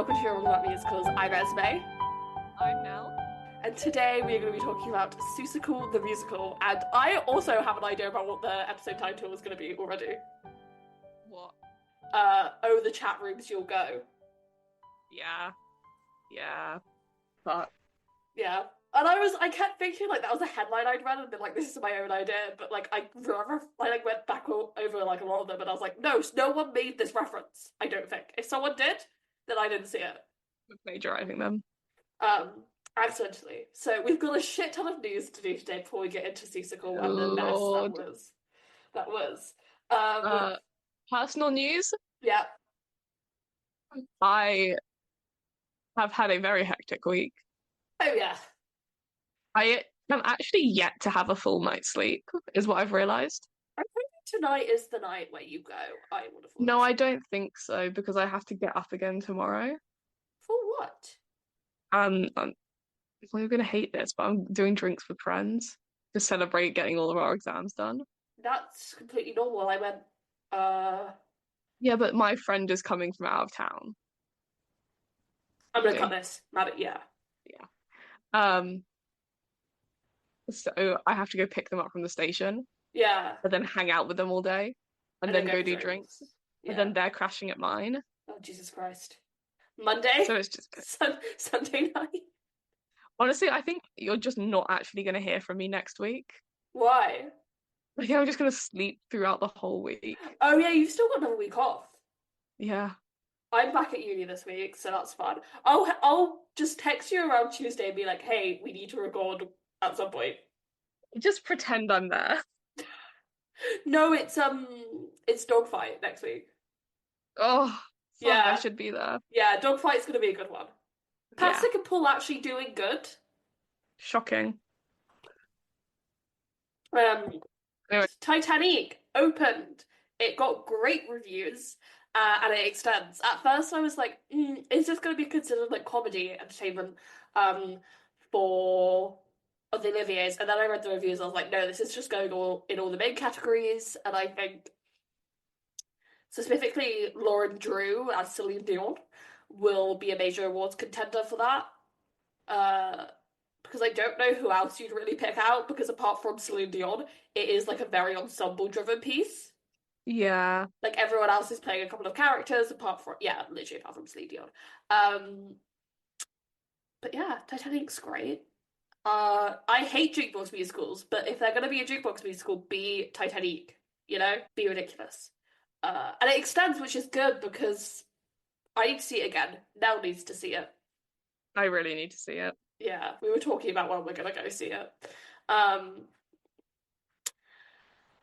welcome to Your Wrong About Musicals. I'm Esme, I'm Nell. and today we are going to be talking about Seussical the musical. And I also have an idea about what the episode title is going to be already. What? Oh, the chat rooms you'll go. Yeah. But Yeah. And I kept thinking like that was a headline I'd read and been like, this is my own idea. But like I remember I like went back over like a lot of them and I was like, no one made this reference. I don't think. If someone did, then I didn't see it. we're plagiarizing them. Um, accidentally. So we've got a shit ton of news to do today before we get into Seussical and the mess that Lord. was. That was. Um, Uh, Personal news. yeah. I have had a very hectic week. Oh yeah. I am actually yet to have a full night's sleep, is what I've realized. I think tonight is the night where you go. I would have No, thought. I don't think so because I have to get up again tomorrow. For what? I'm well, you're gonna hate this, but I'm doing drinks with friends to celebrate getting all of our exams done. That's completely normal. I went, uh, Yeah, but my friend is coming from out of town. I'm gonna cut Okay. this. Not yeah. Yeah. Um, so I have to go pick them up from the station Yeah. and then hang out with them all day and And then then go go for do drinks. drinks and Yeah. then they're crashing at mine. Oh, Jesus Christ. Monday? So it's just Sunday night? honestly, I think you're just not actually going to hear from me next week. Why? I think I'm just going to sleep throughout the whole week. Oh yeah, you've still got another week off. Yeah. I'm back at uni this week, so that's fun. I'll just text you around Tuesday and be like, "Hey, we need to record at some point." Just pretend I'm there. No, it's dogfight next week. Oh, fuck, I Yeah, should be there. yeah, dogfight's gonna be a good one. Yeah. Pasek and Paul actually doing good. Shocking. Um, Anyway, Titanic opened. It got great reviews, and it extends. At first, I was like, "Is this going to be considered like comedy entertainment?" For the Olivier's, and then I read the reviews. I was like, "No, this is just going all in all the main categories." And I think specifically Lauren Drew as Celine Dion will be a major awards contender for that. Uh, because I don't know who else you'd really pick out. Because apart from Celine Dion, it is like a very ensemble-driven piece. yeah. Like everyone else is playing a couple of characters apart from yeah, literally apart from Celine Dion. Um, but yeah, Titanic's great. I hate jukebox musicals, but if they're gonna be a jukebox musical, be Titanic. You know, be ridiculous. And it extends, which is good because I need to see it again. Nell needs to see it. I really need to see it. Yeah, we were talking about when we're gonna go see it. Um,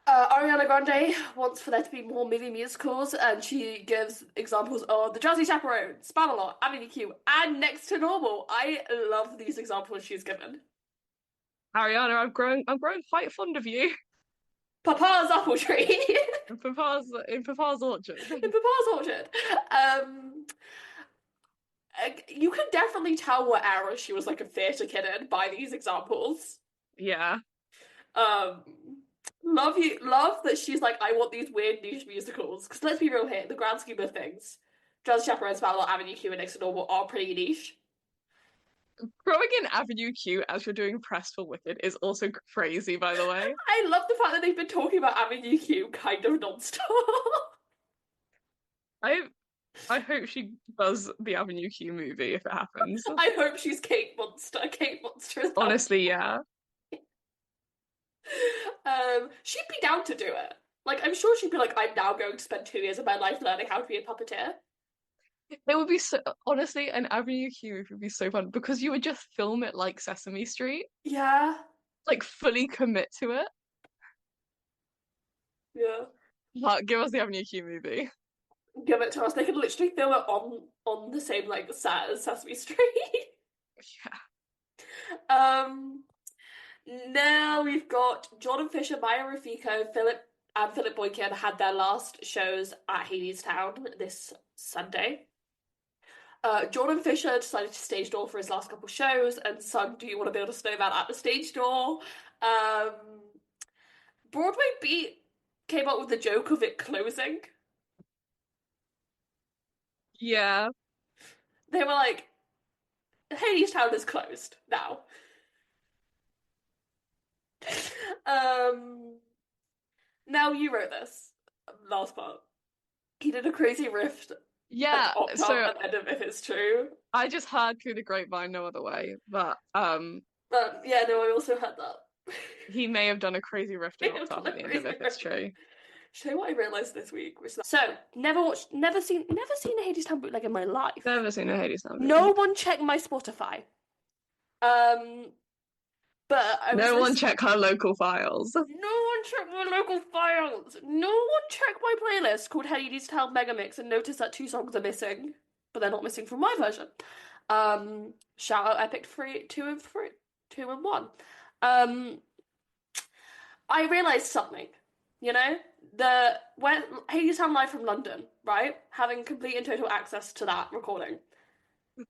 Ariana Grande wants for there to be more movie musicals, and she gives examples of The Jazzy Chaperone, Spamalot, Avenue Q, and Next to Normal. I love these examples she's given. Ariana, I'm growing quite fond of you. Papa's Apple Tree In Papa's orchard. in Papa's Orchard. Um, you can definitely tell what era she was like a theatre kid in by these examples. Yeah. Um, love that she's like, I want these weird niche musicals. Because let's be real here, in the grand scheme of things, Jazz Chaperone's Battle Avenue Q and Next to Normal are pretty niche. Growing in Avenue Q as you're doing press for Wicked is also crazy, by the way. I love the fact that they've been talking about Avenue Q kind of non-stop. I I hope she does the Avenue Q movie if it happens. I hope she's Kate Monster. Kate Monster is Honestly, yeah. she'd be down to do it. Like, I'm sure she'd be like, I'm now going to spend 2 years of my life learning how to be a puppeteer. It would be so honestly an Avenue Q movie would be so fun because you would just film it like Sesame Street, Yeah, like fully commit to it. yeah. But give us the Avenue Q movie. Give it to us. They could literally film it on the same like set as Sesame Street. Yeah. um, Now we've got Jordan Fisher, Maya Rafiko, Philip Boykin had their last shows at Hadestown this Sunday. Jordan Fisher decided to stage door for his last couple shows and sung Do You Want to Build a Snowman at the stage door. Um, Broadway Beat came up with the joke of it closing. Yeah. They were like, Hadestown is closed now. Um, Now you wrote this last part. He did a crazy riff, like Yeah, octave so at the end of If It's True. I just heard through the grapevine no other way, but But yeah, no, I also had that. he may have done a crazy riff I in have done octave at a the end of crazy If It's riff. True. Show you what I realized this week, which is so never seen a Hadestown bootleg in my life. Never seen a Hades No soundtrack. one checked my Spotify. Um, but I was No one listening. check her local files. No one checked my local files. No one checked my playlist called Hadestown Megamix and noticed that two songs are missing, but they're not missing from my version. Shout out Epic 2 and 1. Um, I realized something. You know, the when Hadestown Live from London, right? Having complete and total access to that recording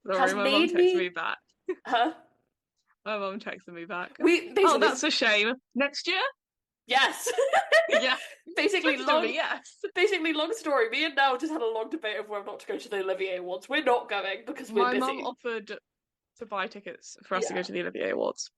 has Sorry, my mum made texted me me, back. huh? My mum texted me back. We Oh, basically, that's a shame. Next year? yes. Yeah. Basically, Tentatively, yes. long story. Me and Nell just had a long debate of whether or not to go to the Olivier Awards. We're not going because we're My mum busy. offered to buy tickets for us to go Yeah, to the Olivier Awards.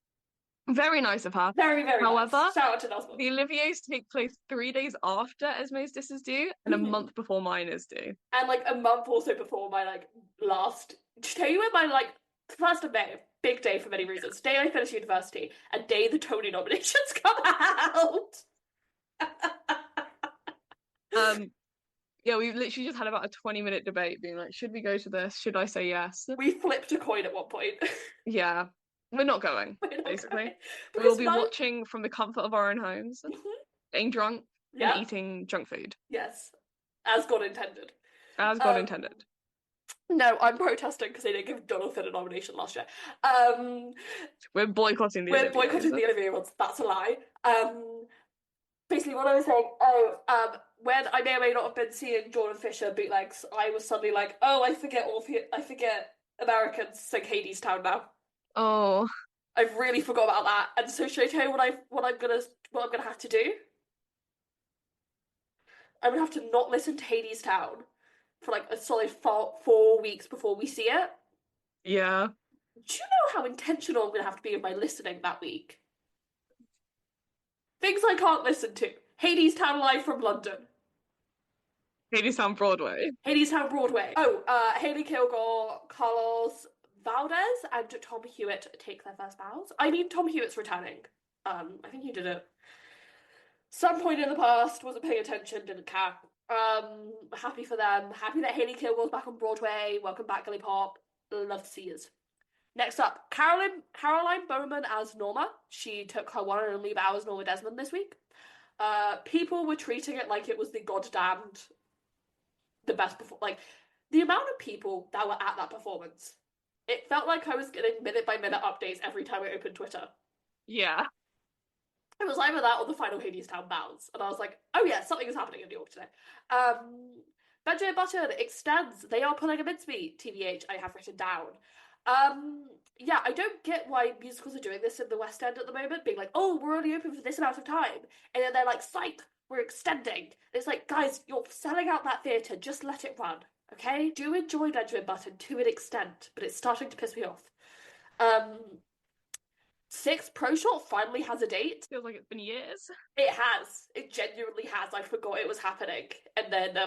Very nice of her. very, very nice. However, Shout out to Nelson. the Olivier's take place 3 days after Esme's This Is due and a Mhm. month before mine is due. And like a month also before my like last. To tell you when my like 1st of May, big day for many reasons. Day I finish university, and day the Tony nominations come out. Um, yeah, we literally just had about a 20-minute debate being like, should we go to this? Should I say yes? We flipped a coin at one point. Yeah, we're not going, We're not basically. going. We will Because be none. watching from the comfort of our own homes, getting drunk and Yeah. eating junk food, Yes. As God intended. as God Um, intended. no, I'm protesting because they didn't give Jonathan a nomination last year. Um, We're boycotting the we're Oliviers. boycotting the Olivier ones. That's a lie. Basically, what I was saying, when I may or may not have been seeing Jordan Fisher bootlegs, I was suddenly like, oh, I forget Americans sing Hadestown now. Oh, I've really forgot about that. And so should I tell you what I'm gonna have to do? I'm gonna have to not listen to Hadestown for like a solid 4 weeks before we see it. yeah. Do you know how intentional I'm gonna have to be with my listening that week? Things I can't listen to. Hadestown Live from London. Hadestown Broadway. Hadestown Broadway. Oh, Haley Kilgore, Carlos Valdez, and Tom Hewitt take their first bows. I mean, Tom Hewitt's returning. I think he did it some point in the past, wasn't paying attention, didn't care. Happy for them. Happy that Haley Kilgore's back on Broadway. Welcome back, Gilly Pop. Love to see you. Next up, Caroline Bowman as Norma. She took her one and only bow as Norma Desmond this week. People were treating it like it was the best like the amount of people that were at that performance. It felt like I was getting minute by minute updates every time I opened Twitter. Yeah. It was either that or the final Hadestown bounce, and I was like, oh yeah, something is happening in New York today. Benjamin Button extends. They are pulling a mincemeat, TBH, I have written down. Yeah, I don't get why musicals are doing this in the West End at the moment, being like, oh, we're only open for this amount of time. And then they're like, psych, we're extending. And it's like, guys, you're selling out that theatre, just let it run, okay? Do enjoy Benjamin Button to an extent, but it's starting to piss me off. Sixth Pro Shot finally has a date. Feels like it's been years. It has. It genuinely has. I forgot it was happening. And then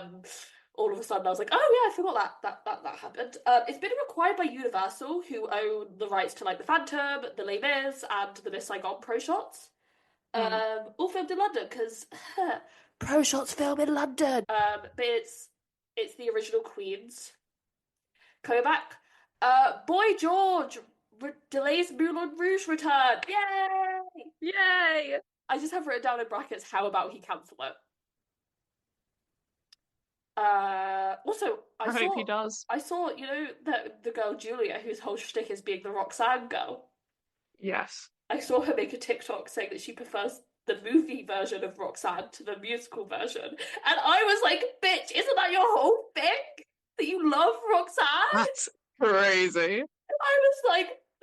all of a sudden I was like, oh yeah, I forgot that happened. It's been acquired by Universal, who own the rights to like the Phantom, the Les Mis, and the Miss Saigon Pro Shots. All filmed in London, because Pro Shots film in London. But it's the original Queens. Coming back. Boy George delays Moulin Rouge return. Yay! Yay! I just have written down in brackets, how about he cancel it? Also, I hope he does. I saw, you know, the girl Julia, whose whole shtick is being the Roxanne girl. Yes. I saw her make a TikTok saying that she prefers the movie version of Roxanne to the musical version. And I was like, bitch, isn't that your whole thing? That you love Roxanne? That's crazy.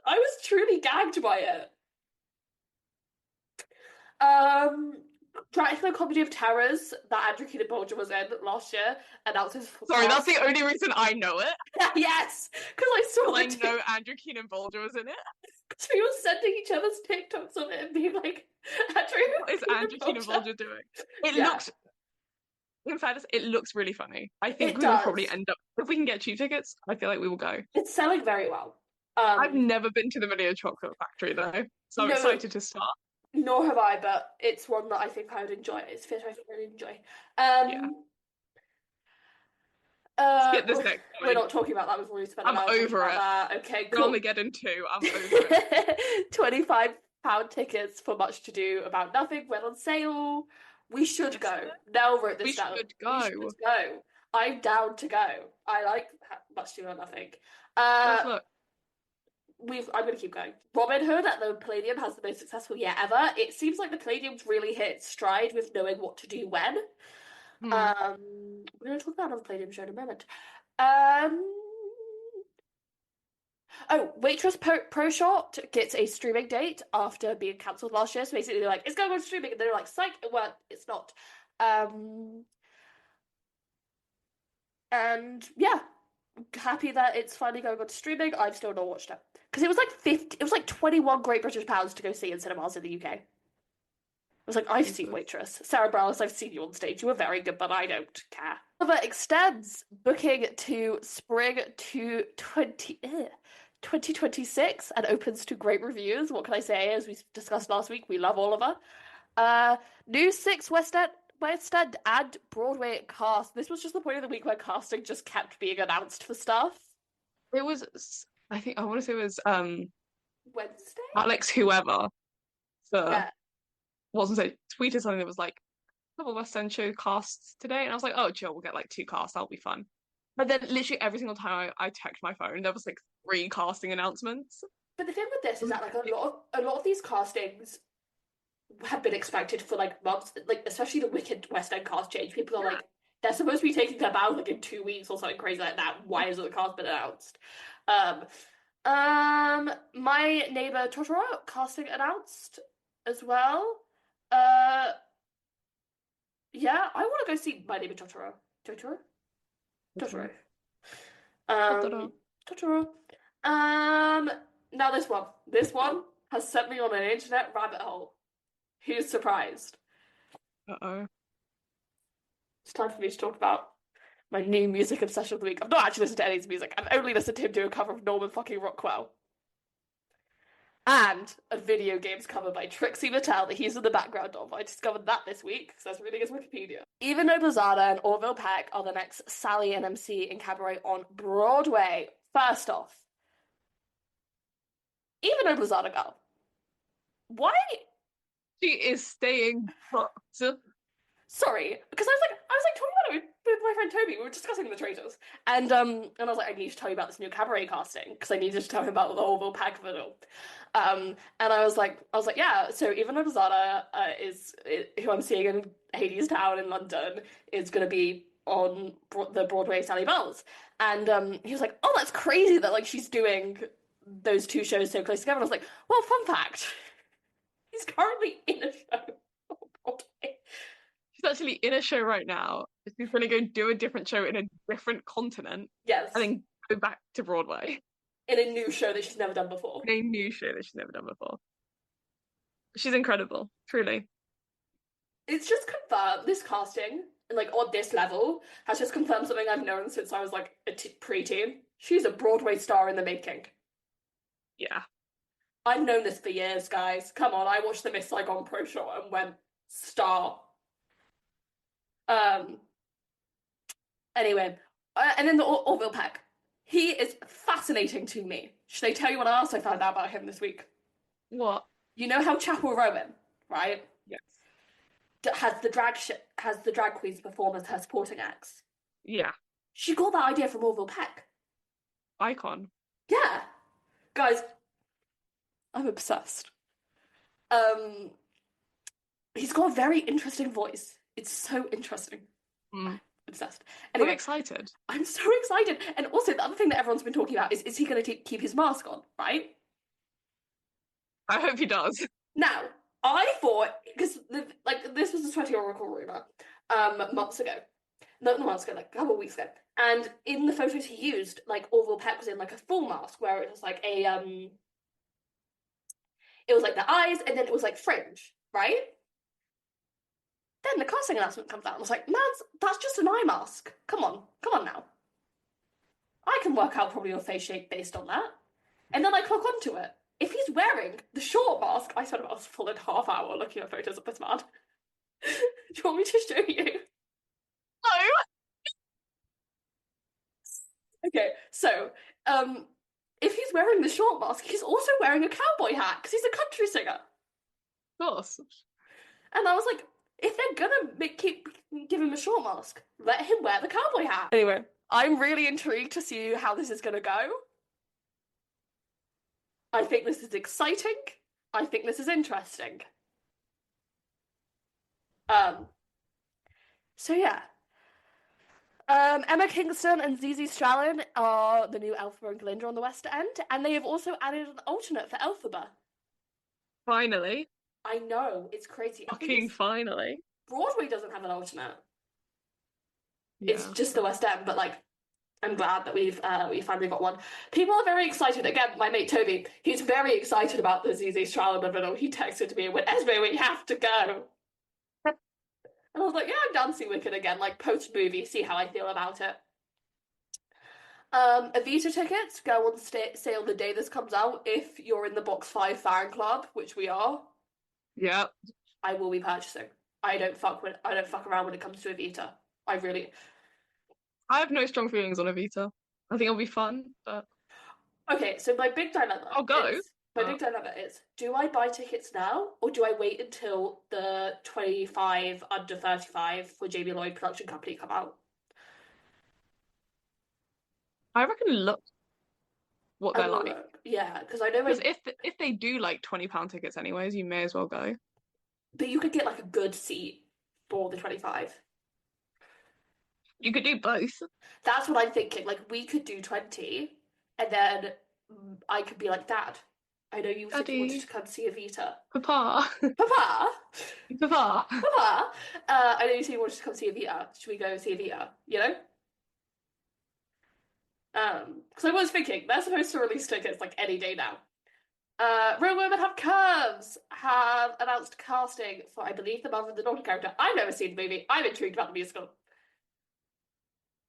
I was truly gagged by it. Dracula Comedy of Terrors that Andrew Keenan Bolger was in last year announced his Sorry, that's cast. the only reason I know it. Yes, because I saw Because I the know Andrew Keenan Bolger was in it. because we were sending each other's TikToks of it and being like, Andrew What is Keenan Andrew Keenan Bolger. Bolger doing? It Yeah, looks, in fairness, it looks really funny. I think it we will probably does. end up, if we can get cheap tickets, I feel like we will go. It's selling very well. I've Um, never been to the Vanilla Chocolate Factory though, so I'm no, excited to start. nor have I, but it's one that I think I would enjoy. It's theatre I think I really enjoy. Yeah. Um, Skip this we're, next we're point. not talking about that. We've already spent an I'm hour talking over about it. that. Okay, cool. Armageddon 2, I'm over it. £25 tickets for Much to Do About Nothing went on sale. We should Yes, go. Nell wrote we this down. should We should go. go. I'm down to go. I like Much to Do About Nothing. Let's look. I'm going to keep going. Robin Hood at the Palladium has the most successful year ever. It seems like the Palladium's really hit its stride with knowing what to do when. Hmm. We're going to talk about another Palladium show in a moment. Um, Waitress Pro Shot gets a streaming date after being cancelled last year. So basically, they're like, it's going on streaming, and they're like, psych, well, it's not. Um, and yeah, happy that it's finally going on streaming. I've still not watched it because it was like 50. It was like 21 Great British pounds to go see in cinemas in the UK. I was like, I've seen Waitress. Sarah Bareilles, I've seen you on stage. You were very good, but I don't care. However, extends booking to spring to 2026 and opens to great reviews. What can I say? As we discussed last week, we love Oliver. New six West End and Broadway cast. This was just the point of the week where casting just kept being announced for stuff. It was, I think, I want to say it was Wednesday? Alex whoever for Yeah. wasn't it tweeted something that was like couple West End show casts today, and I was like, oh, chill, we'll get like two casts, that'll be fun. But then literally every single time I checked my phone, there was like three casting announcements. But the thing with this is that like a lot of these castings have been expected for like months, like especially the Wicked West End cast change. People are like, they're supposed to be taking their bow like in 2 weeks or something crazy like that. Why hasn't the cast been announced? Um, My Neighbor Totoro casting announced as well. Yeah, I want to go see My Neighbor Totoro. Totoro? Totoro. Um, Totoro. Now this one has sent me on an internet rabbit hole. Who's surprised? Uh-oh. It's time for me to talk about my new music obsession of the week. I've not actually listened to any of his music. I've only listened to him do a cover of Norman fucking Rockwell. And a video games cover by Trixie Mattel that he's in the background of. I discovered that this week because I was reading his Wikipedia. Even though Blazada and Orville Peck are the next Sally and MC in Cabaret on Broadway. First off, even though Blazada girl, why? She is staying put. Sorry, because I was like talking about it with my friend Toby. We were discussing the traitors, and I was like, I need to tell you about this new cabaret casting because I needed to tell him about the Orville Peck video. And I was like, yeah. So even though Zada who I'm seeing in Hades Town in London is going to be on the Broadway Sally Bells, and he was like, oh, that's crazy that like she's doing those two shows so close together. And I was like, well, fun fact, he's currently in a show on Broadway. She's actually in a show right now. She's going to go do a different show in a different continent. Yes. And then go back to Broadway. In a new show that she's never done before. In a new show that she's never done before. She's incredible, truly. It's just confirmed, this casting, like on this level, has just confirmed something I've known since I was like a preteen. She's a Broadway star in the making. Yeah. I've known this for years, guys. Come on, I watched the Miss Saigon Pro Show and went star. Anyway, and then the Orville Peck. He is fascinating to me. Should I tell you what else I found out about him this week? What? You know how Chapel Rowan, right? Yes. Has the drag queens perform as her supporting acts. Yeah. She got that idea from Orville Peck. Icon. Yeah. Guys, I'm obsessed. He's got a very interesting voice. It's so interesting. Obsessed. Anyway, I'm excited. I'm so excited. And also, the other thing that everyone's been talking about is he going to keep his mask on, right? I hope he does. Now, I thought because like this was a 20 Oracle rumor months ago. No, not months ago, like a couple of weeks ago. And in the photos he used, like Orville Peck was in like a full mask where it was like a it was like the eyes and then it was like fringe, right? Then the casting announcement comes out and I was like, man, that's just an eye mask. Come on now. I can work out probably your face shape based on that. And then I click onto it. If he's wearing the short mask, I spent about a full and half hour looking at photos of this man. Do you want me to show you? No, Okay, so if he's wearing the short mask, he's also wearing a cowboy hat because he's a country singer. of course. And I was like, if they're gonna keep give him a short mask, let him wear the cowboy hat. Anyway, I'm really intrigued to see how this is gonna go. I think this is exciting. I think this is interesting. Um, so yeah. Emma Kingston and Zizi Stradlin are the new Elphaba and Glinda on the West End, and they have also added an alternate for Elphaba. Finally. I know, it's crazy. Fucking finally. Broadway doesn't have an alternate. Yeah. It's just the West End, but like I'm glad that we finally got one. People are very excited. Again, my mate Toby, he's very excited about the Zizi Stradlin video. He texted me and went, Esme, we have to go. And I was like, yeah, I'm dancing Wicked again, like post-movie, see how I feel about it. Evita tickets go on sale the day this comes out if you're in the Box 5 fan club, which we are. Yeah. I will be purchasing. I don't fuck around when it comes to Evita. I have no strong feelings on Evita. I think it'll be fun, but Okay, so my big dilemma I'll go. is, do I buy tickets now or do I wait until the 25 under 35 for Jamie Lloyd production company come out? I reckon look what they're like. Yeah, because I know Because if they do like £20 tickets anyways, you may as well go. but you could get like a good seat for the 25. You could do both. That's what I'm thinking. Like we could do 20 and then I could be like, Dad, I know you said you wanted to come see Evita. Papa. Papa? Papa. Papa? I know you said you wanted to come see Evita. Should we go see Evita? You know? Because I was thinking, they're supposed to release tickets like any day now. Real Women Have Curves have announced casting for, I believe, the mother and the daughter character. I've never seen the movie. I'm intrigued about the musical.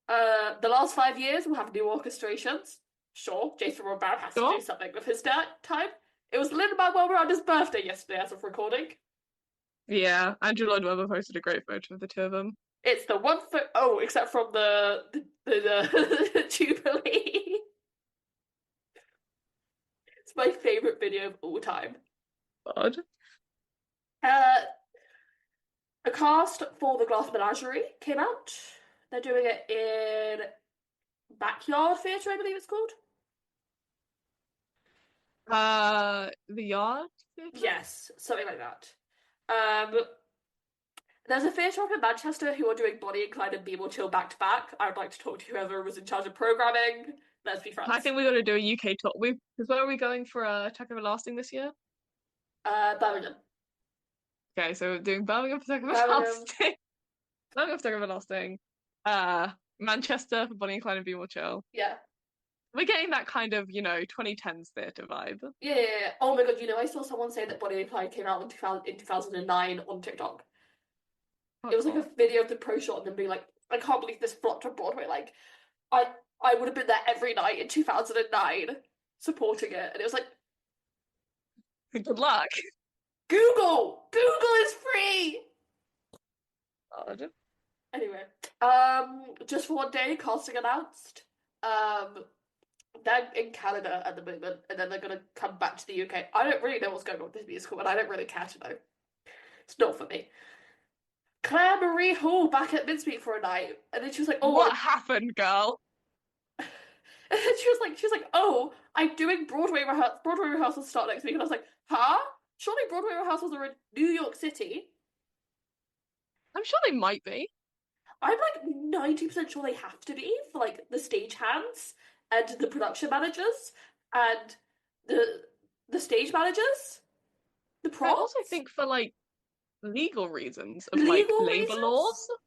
The last 5 years will have new orchestrations. Sure, Jason Brown has to do something with his time. It was Lin-Manuel Miranda's birthday yesterday as of recording. Yeah, Andrew Lloyd Webber posted a great photo of the two of them. It's the one for except from the Jubilee. It's my favorite video of all time. God. A cast for The Glass Menagerie came out. They're doing it in Backyard Theatre, I believe it's called. The Yard Theatre? Yes, something like that. There's a theatre up in Manchester who are doing Bonnie and Clyde and Be More Chill back to back. I would like to talk to whoever was in charge of programming. Let's be friends. I think we got to do a UK tour. Because where are we going for Attack Everlasting this year? Birmingham. Okay, so we're doing Birmingham for Attack Everlasting. Birmingham for Attack Everlasting. Manchester for Bonnie and Clyde and Be More Chill. Yeah. We're getting that kind of, 2010s theatre vibe. Yeah. Oh my god, I saw someone say that Bonnie and Clyde came out in 2009 on TikTok. It was like a video of the pro shot and them being like, I can't believe this flopped on Broadway. Like, I would have been there every night in 2009 supporting it. And it was like, good luck. Google is free. God. Anyway, just for one day, casting announced. They're in Canada at the moment, and then they're gonna come back to the UK. I don't really know what's going on with this musical, and I don't really care to know. It's not for me. Claire Marie Hall back at Mincemeat for a night, and then she was like, "Oh, what happened, girl?" And then she was like, "Oh, I'm doing Broadway rehearsals start next week," and I was like, "Huh? Surely Broadway rehearsals are in New York City." I'm sure they might be. I'm like 90% sure they have to be for like the stagehands and the production managers and the stage managers. The I also props? think for like legal reasons of like Legal labor laws, reasons?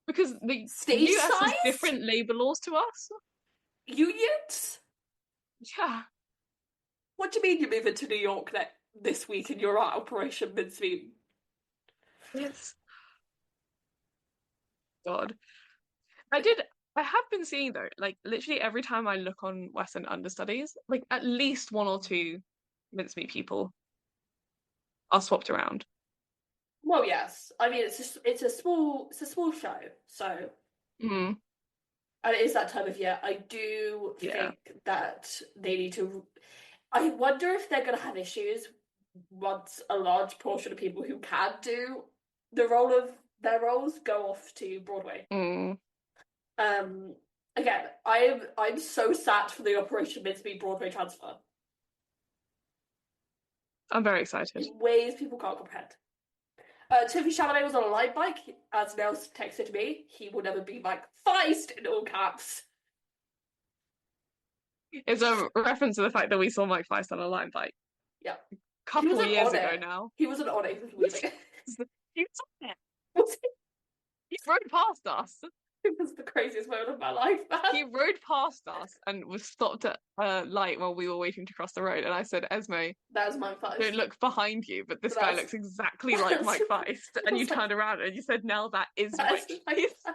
because the Stage US has size? different labor laws to us. Unions? Yeah, What do you mean you're moving to New York this week and you're at Operation Mincemeat? it's God. I did. I have been seeing though, like literally every time I look on Western understudies, like at least one or two mincemeat people are swapped around. Well, yes. I mean, it's a small show, so Mm, and it is that time of year. I do yeah. think that they need to. I wonder if they're going to have issues once a large portion of people who can do the role of their roles go off to Broadway. Mm, Um, Again, I'm so sad for the Operation Mincemeat Broadway transfer I'm very excited. in ways people can't comprehend. Timothy Chalamet was on a light bike, as Nels texted me. He will never be like Feist in all caps. It's a reference to the fact that we saw Mike Feist on a line bike Yeah, a he couple wasn't years on ago it. now. He wasn't on it. He was wheeling. He was on it. Was he? He rode past us. It was the craziest moment of my life, man. He rode past us and was stopped at a light while we were waiting to cross the road. And I said, Esme, That was my don't Feist. look behind you, but this guy That's looks exactly like that's Mike Feist. I And you was like, turned around and you said, Nell, that is that is Mike my Feist.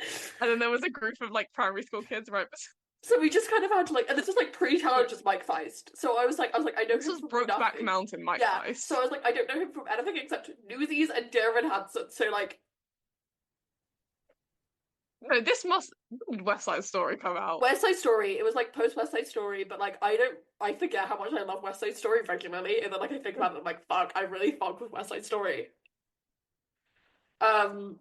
Feist. And then there was a group of like primary school kids right So we just kind of had to like, and this was like pre-challenge as Mike Feist. So I know this him was from Brokeback nothing. Mountain Mike Yeah. So Feist. I was like, I don't know him from anything except Newsies and Dervin Hansen. So like, No, this must when did West Side Story come out? West Side Story. It was like post West Side Story, but like I forget how much I love West Side Story regularly, and then like I think about it, I'm like, fuck, I really fuck with West Side Story. Um,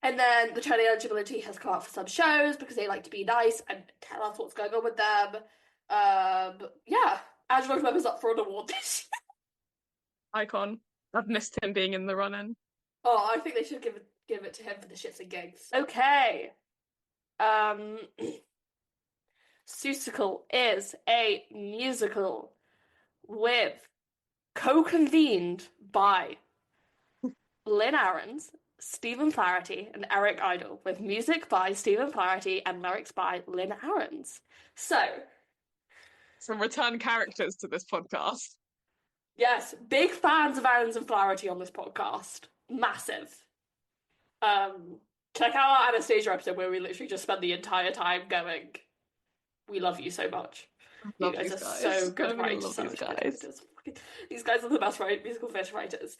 and then the Chinese eligibility has come out for some shows because they like to be nice and tell us what's going on with them. Yeah, Angelo Weber's up for an award this year. Icon. I've missed him being in the run-in. Oh, I think they should give it to him for the shits and gigs. Okay. Um, Seussical is a musical with co-convened by Lynn Ahrens, Stephen Flaherty, and Eric Idle, with music by Stephen Flaherty and lyrics by Lynn Ahrens. So, Some return characters to this podcast. yes, big fans of Ahrens and Flaherty on this podcast. Massive. Check out our Anastasia episode where we literally just spend the entire time going, we love you so much. I You love guys these are guys. so good I really writers, love so these good guys. writers. These guys are the best musical theatre writers.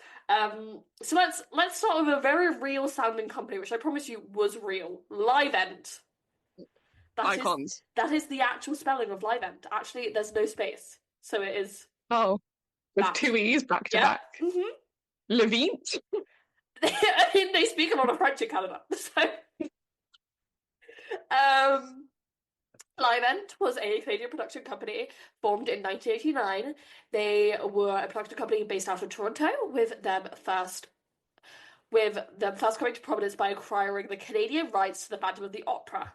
So let's start with a very real sounding company, which I promise you was real. Livent. That is Icons. that is the actual spelling of Livent. Actually, there's no space, so it is Oh, with that. two E's back to Yep. back. Livent. I mean, they speak a lot of French in Canada. So, um, Livent was a Canadian production company formed in 1989. They were a production company based out of Toronto, with them first coming to prominence by acquiring the Canadian rights to the Phantom of the Opera.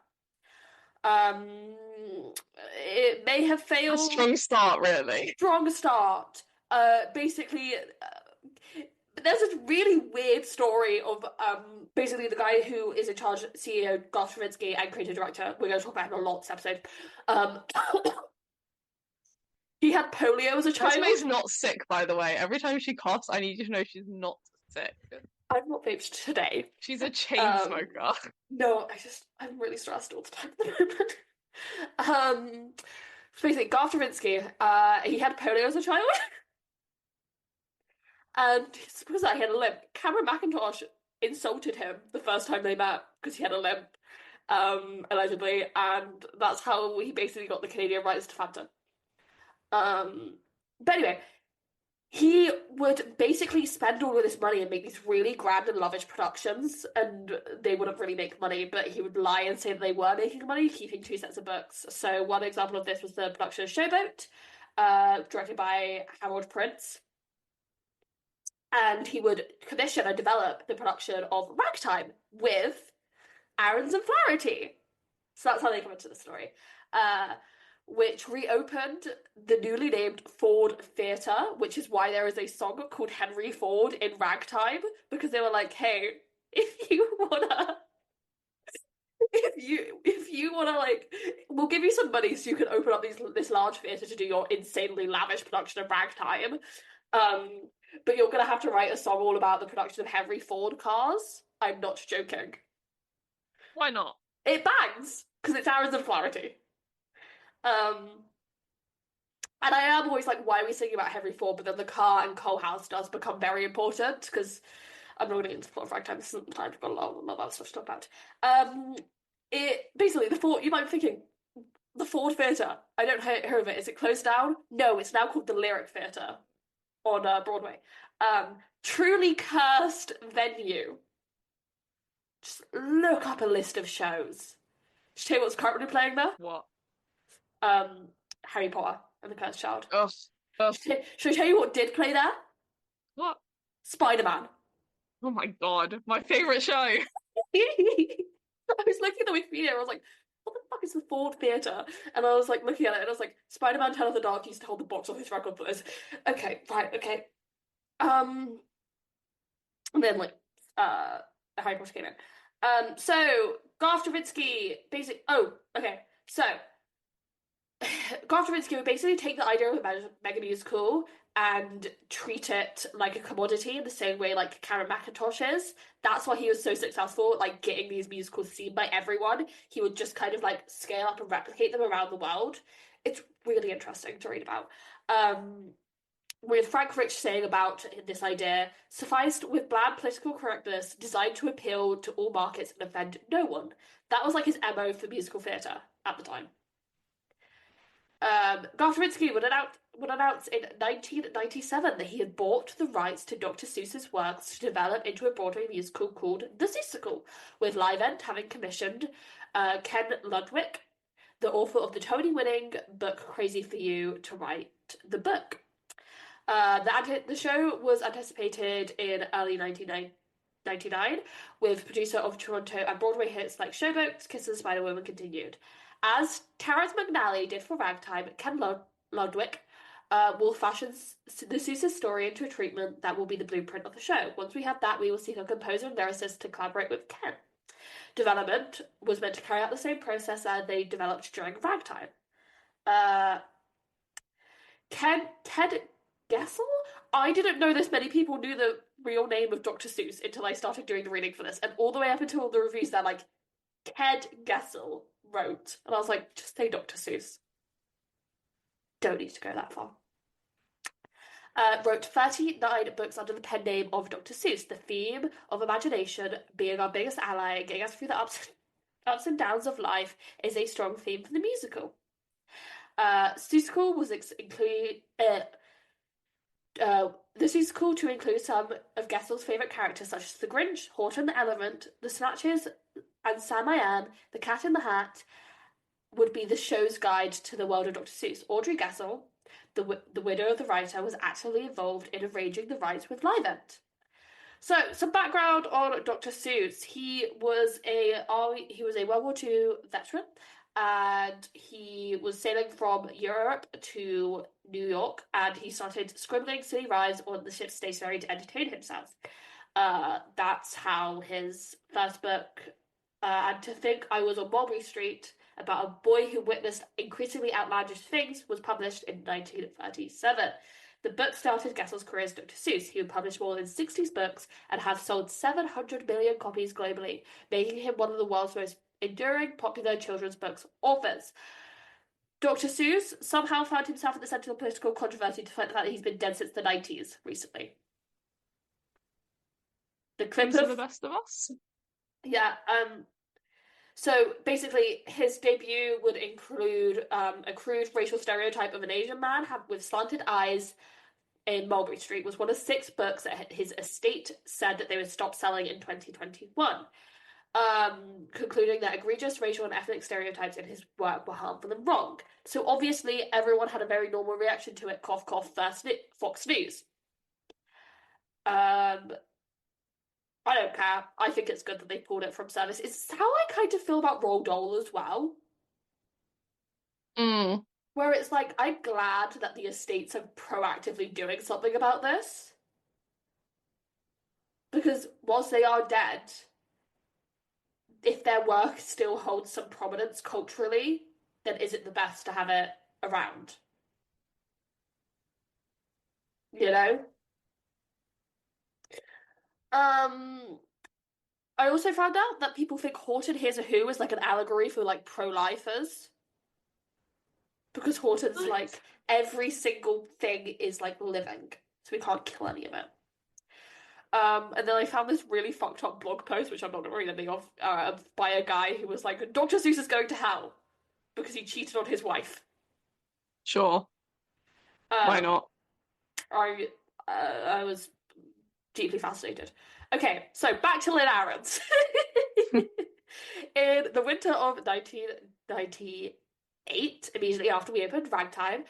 Um, it may have A failed. strong start, really. Strong start. Basically, there's a really weird story of basically the guy who is in charge, CEO Garth Stravinsky and creative director. We're going to talk about him a lot this episode. Um, he had polio as a child. Esme's not sick, by the way. Every time she coughs, I need you to know she's not sick. I've not vaped today. She's a chain smoker. No, I'm really stressed all the time at the moment. Basically, Garth Stravinsky, he had polio as a child. And because that he had a limp, Cameron McIntosh insulted him the first time they met because he had a limp, allegedly, and that's how he basically got the Canadian rights to Fanta. But anyway, he would basically spend all of this money and make these really grand and lavish productions, and they wouldn't really make money, but he would lie and say that they were making money, keeping two sets of books. So one example of this was the production of Showboat, directed by Harold Prince. And he would commission and develop the production of Ragtime with Ahrens and Flaherty. So that's how they come into the story. which reopened the newly named Ford Theatre, which is why there is a song called Henry Ford in Ragtime, because they were like, hey, if you wanna if you wanna like we'll give you some money so you can open up this large theatre to do your insanely lavish production of Ragtime. Um, but you're gonna have to write a song all about the production of Henry Ford cars. I'm not joking. Why not? It bangs because it's Hours of Clarity. Um, and I am always like, why are we singing about Henry Ford? But then the car and Coal House does become very important because I'm not going to get into the plot of Ragtime. This isn't the time. We've got a lot of other stuff to talk about. It basically the Ford. You might be thinking the Ford Theatre. I don't hear of it. Is it closed down? No, it's now called the Lyric Theatre on Broadway. Truly cursed venue. Just look up a list of shows. Should I tell you what's currently playing there? What? Um, Harry Potter and the Cursed Child. Ugh. Ugh. Should I tell you what did play there? What? Spider-Man. Oh my God. My favorite show. I was looking at the Wikipedia and I was like, what the fuck is the Ford Theatre? And I was like looking at it and I was like, Spider-Man Tale of the Dark used to hold the box office record for this. Okay, right, okay. And then like Harry Potter came in. So Garth Drabinsky basically okay. So Garth Drabinsky would basically take the idea of a mega musical and treat it like a commodity in the same way like Karen McIntosh is. That's why he was so successful, like getting these musicals seen by everyone. He would just kind of like scale up and replicate them around the world. It's really interesting to read about. With Frank Rich saying about this idea, sufficed with bland political correctness designed to appeal to all markets and offend no one. That was like his MO for musical theatre at the time. Garth Rinsky would announce in 1997 that he had bought the rights to Dr. Seuss's works to develop into a Broadway musical called The Seussical, with Livent having commissioned Ken Ludwig, the author of the Tony-winning book Crazy for You, to write the book. The show was anticipated in early 1999, with producer of Toronto and Broadway hits like Showboat, Kiss and Spider-Woman continued. As Terrence McNally did for Ragtime, Ken Ludwig will fashion the Seuss's story into a treatment that will be the blueprint of the show. Once we have that, we will seek a composer and lyricist to collaborate with Ken. Development was meant to carry out the same process that they developed during Ragtime. Ted Gessel? I didn't know this many people knew the real name of Dr. Seuss until I started doing the reading for this. And all the way up until the reviews, they're like, Ted Gessel wrote. And I was like, just say Dr. Seuss. Don't need to go that far. Wrote 39 books under the pen name of Dr. Seuss. The theme of imagination being our biggest ally and getting us through the ups and downs of life is a strong theme for the musical. Seusical was this is cool to include some of Gessel's favourite characters such as the Grinch, Horton the Elephant, the Snatches, and Sam I Am, the Cat in the Hat, would be the show's guide to the world of Dr. Seuss. Audrey Gessel, the widow of the writer, was actively involved in arranging the rights with Livent. So, some background on Dr. Seuss. He was a World War II veteran, and he was sailing from Europe to New York, and he started scribbling silly rhymes on the ship's stationery to entertain himself. That's how his first book, And to Think I Was on Mulberry Street, about a boy who witnessed increasingly outlandish things, was published in 1937. The book started Gessel's career as Dr. Seuss. He would publish more than 60 books and have sold 700 million copies globally, making him one of the world's most enduring popular children's books authors. Dr. Seuss somehow found himself at the centre of political controversy despite the fact that he's been dead since the 90s recently. The clip of the best of us. Yeah, so basically his debut would include a crude racial stereotype of an Asian man with slanted eyes in Mulberry Street. Was one of 6 books that his estate said that they would stop selling in 2021. Concluding that egregious racial and ethnic stereotypes in his work were harmful and wrong. So obviously everyone had a very normal reaction to it. Cough, cough, Fox News. I don't care. I think it's good that they pulled it from service. It's how I kind of feel about Roald Dahl as well. Where it's like, I'm glad that the estates are proactively doing something about this because whilst they are dead, if their work still holds some prominence culturally, then is it the best to have it around? You know? Um, I also found out that people think Horton Hears a Who is like an allegory for like pro-lifers because Horton's What? like every single thing is like living, so we can't kill any of it. And then I found this really fucked up blog post, which I'm not gonna read anything of, by a guy who was like, Dr. Seuss is going to hell because he cheated on his wife. Sure. Why Um, not? I was deeply fascinated. Okay, so back to Lynn Ahrens. In the winter of 1998, immediately after we opened Ragtime,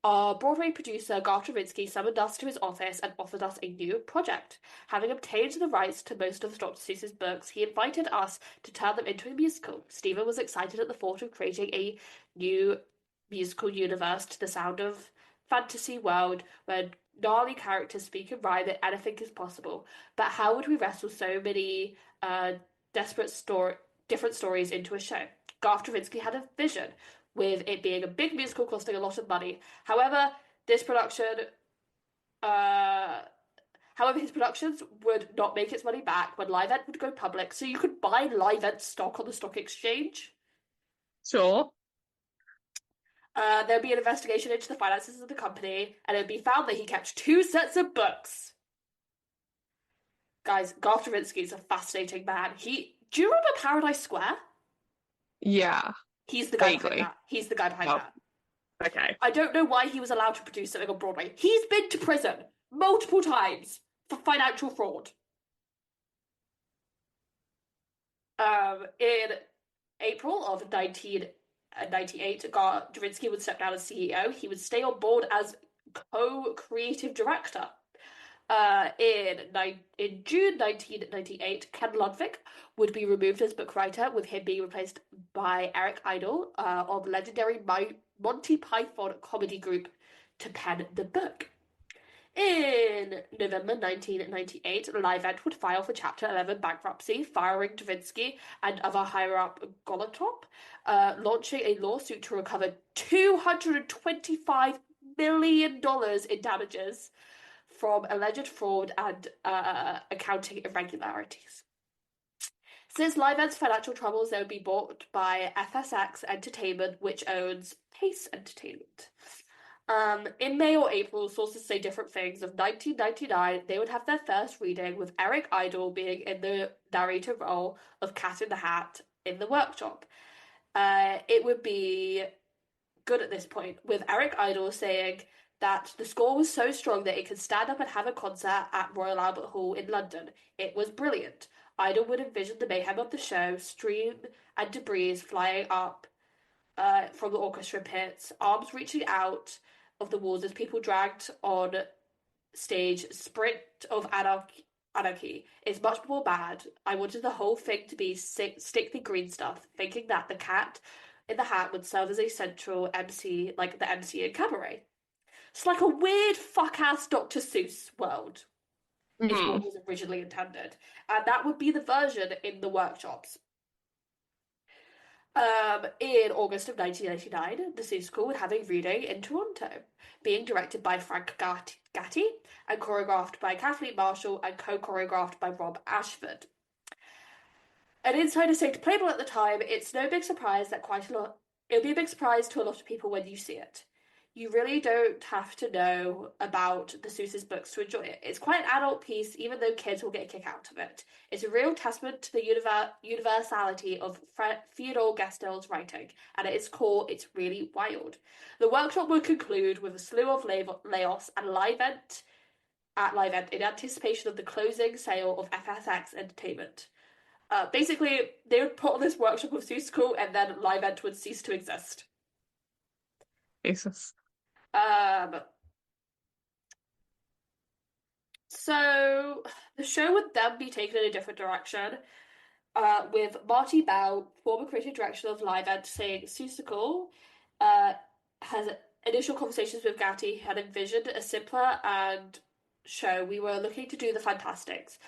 our Broadway producer Garth Drabinsky summoned us to his office and offered us a new project. Having obtained the rights to most of Dr. Seuss's books, he invited us to turn them into a musical. Stephen was excited at the thought of creating a new musical universe to the sound of fantasy world where gnarly characters speak and rhyme that anything is possible. But how would we wrestle so many desperate different stories into a show? Garth Drabinsky had a vision, with it being a big musical costing a lot of money. This production, uh, however, his productions would not make its money back when Livent would go public, so you could buy Livent stock on the stock exchange. Sure. There'd be an investigation into the finances of the company, and it would be found that he kept two sets of books. Guys, Garth Drabinsky is a fascinating man. Do you remember Paradise Square? Yeah, He's the guy behind vaguely. that. He's the guy behind Oh, that. okay. I don't know why he was allowed to produce something on Broadway. He's been to prison multiple times for financial fraud. In April of 1998, Dravinsky would step down as CEO. He would stay on board as co-creative director. In June 1998, Ken Ludwig would be removed as book writer, with him being replaced by Eric Idle of legendary Monty Python comedy group to pen the book. In November 1998, Livent would file for Chapter 11 bankruptcy, firing Dravinsky and other higher-up Golotop, launching a lawsuit to recover $225 million in damages from alleged fraud and accounting irregularities. Since Livent's financial troubles, they would be bought by FSX Entertainment, which owns Pace Entertainment. In May or April, sources say different things. Of 1999, they would have their first reading, with Eric Idle being in the narrator role of Cat in the Hat in the workshop. It would be good at this point, with Eric Idle saying that the score was so strong that it could stand up and have a concert at Royal Albert Hall in London. It was brilliant. Idle would envision the mayhem of the show, stream and debris flying up from the orchestra pits, arms reaching out of the walls as people dragged on stage. Sprint of anarchy is much more bad. I wanted the whole thing to be stick the green stuff, thinking that the cat in the hat would serve as a central MC, like the MC in Cabaret. It's like a weird fuck ass Dr. Seuss world, is what Hmm. was originally intended. And that would be the version in the workshops. In August of 1999, the Seusical would have a reading in Toronto, being directed by Frank Gatti and choreographed by Kathleen Marshall and co-choreographed by Rob Ashford. An insider saying to Playboy at the time, it's no big surprise that quite a lot. It'll be a big surprise to a lot of people when you see it. You really don't have to know about the Seuss's books to enjoy it. It's quite an adult piece, even though kids will get a kick out of it. It's a real testament to the universality of Theodore Gastel's writing, and at its core, it's really wild. The workshop will conclude with a slew of layoffs and live event in anticipation of the closing sale of FSX Entertainment. Basically, they would put on this workshop of Seussical, and then Livent would cease to exist. Jesus. Um, so the show would then be taken in a different direction, with Marty Bell, former creative director of Livent, saying Seussical uh, has initial conversations with Gowty had envisioned a simpler and show. We were looking to do the Fantastics.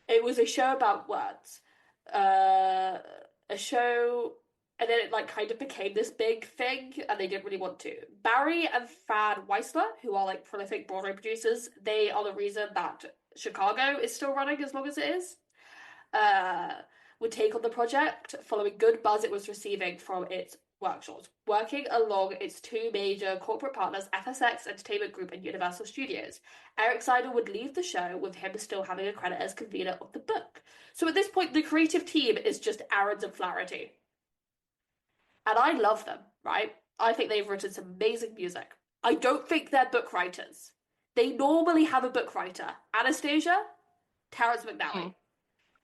It was a show about words. Uh, a show, and then it like kind of became this big thing, and they didn't really want to. Barry and Fran Weisler, who are like prolific Broadway producers, they are the reason that Chicago is still running as long as it is. Uh, would take on the project following good buzz it was receiving from its workshops, working along its two major corporate partners, FSX Entertainment Group and Universal Studios. Eric Seidel would leave the show with him still having a credit as convener of the book. So at this point, the creative team is just Aaron's and Flaherty. And I love them, right? I think they've written some amazing music. I don't think they're book writers. They normally have a book writer. Anastasia, Terrence McNally.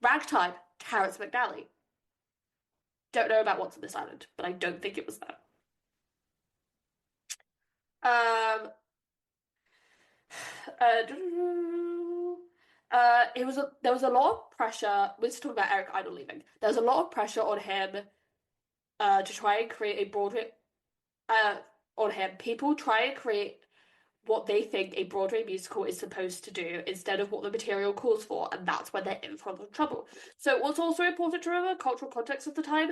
Ragtime, Terrence McNally. Don't know about What's on This Island, but I don't think it was them. There was a lot of pressure. We're just talking about Eric Idle leaving. There was a lot of pressure on him to try and create a Broadway on him. People try and create what they think a Broadway musical is supposed to do instead of what the material calls for, and that's when they're in for a lot of trouble. So what's also important to remember, cultural context of the time,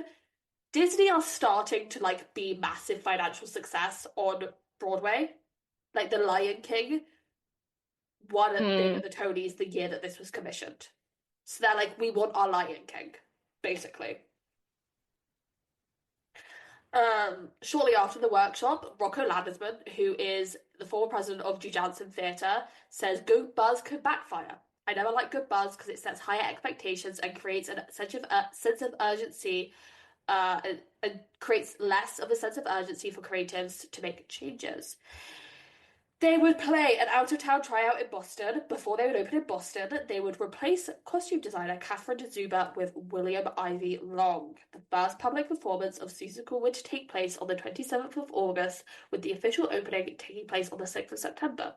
Disney are starting to like be massive financial success on Broadway. Like The Lion King won big at the Tonys the year that this was commissioned. So they're like, we want our Lion King, basically. Shortly after the workshop, Rocco Landesman, who is the former president of New Jansen Theatre, says good buzz could backfire. I never like good buzz because it sets higher expectations and creates a sense of urgency, and creates less of a sense of urgency for creatives to make changes. They would play an out-of-town tryout in Boston. Before they would open in Boston, they would replace costume designer Catherine Zuber with William Ivy Long. The first public performance of Seusical would take place on the 27th of August, with the official opening taking place on the 6th of September.